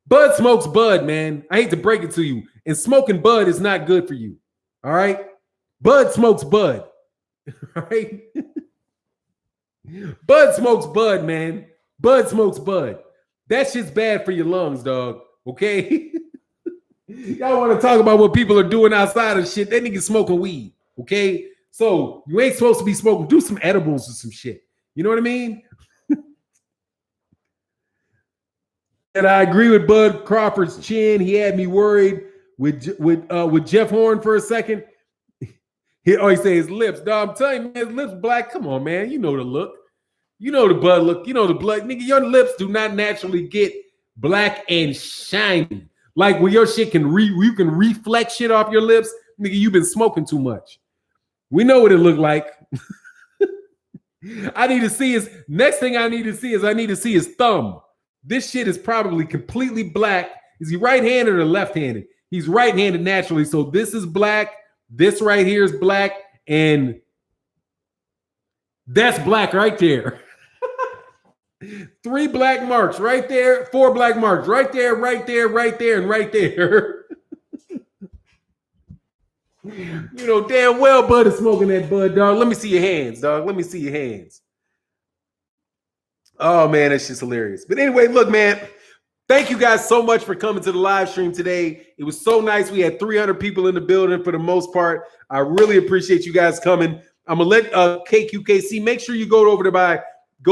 Bud smokes Bud, man. I hate to break it to you. And smoking Bud is not good for you. All right? Bud smokes Bud. All right? Bud smokes Bud, man. Bud smokes Bud. That shit's bad for your lungs, dog. Okay? Y'all want to talk about what people are doing outside of shit. That nigga smoking weed. Okay? So you ain't supposed to be smoking. Do some edibles or some shit. You know what I mean? And I agree with Bud Crawford's chin. He had me worried with Jeff Horn for a second. He always say his lips. Dog, I'm telling you, man, his lips black. Come on, man. You know the look. You know the bud look. You know the blood. Nigga, your lips do not naturally get black and shiny. Like when your shit you can reflect shit off your lips. Nigga, you've been smoking too much. We know what it looked like. I need to see his next thing I need to see his thumb. This shit is probably completely black. Is he right-handed or left-handed? He's right-handed naturally. So this is black. This right here is black. And that's black right there. 3 black marks right there. 4 black marks right there, right there, right there, and right there. You know damn well Bud is smoking that bud, dog. Let me see your hands, dog. Let me see your hands. Oh, man, that's just hilarious. But anyway, look, man, thank you guys so much for coming to the live stream today. It was so nice. We had 300 people in the building for the most part. I really appreciate you guys coming. I'm going to let KQKC, make sure you go over to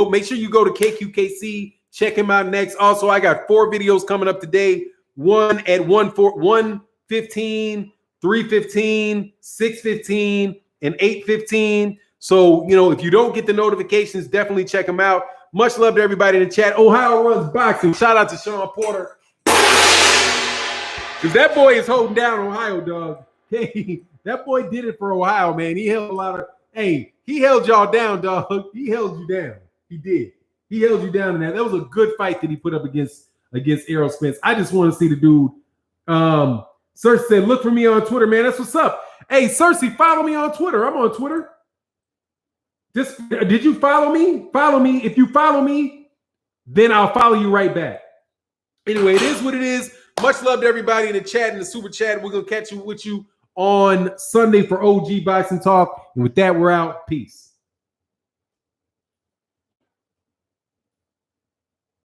make sure you go to KQKC, check him out next. Also, I got 4 videos coming up today. One at 1:15, 3:15, 6:15, and 8:15. So, you know, if you don't get the notifications, definitely check them out. Much love to everybody in the chat. Ohio runs boxing. Shout out to Shawn Porter. Because that boy is holding down Ohio, dog. Hey, that boy did it for Ohio, man. He held a lot of, he held y'all down, dog. He held you down. He did. He held you down in that. That was a good fight that he put up against Errol Spence. I just want to see the dude. Cersei said, look for me on Twitter, man. That's what's up. Hey, Cersei, follow me on Twitter. I'm on Twitter. Did you follow me? Follow me. If you follow me, then I'll follow you right back. Anyway, it is what it is. Much love to everybody in the chat and the super chat. We're going to catch you on Sunday for OG Boxing Talk. And with that, we're out. Peace.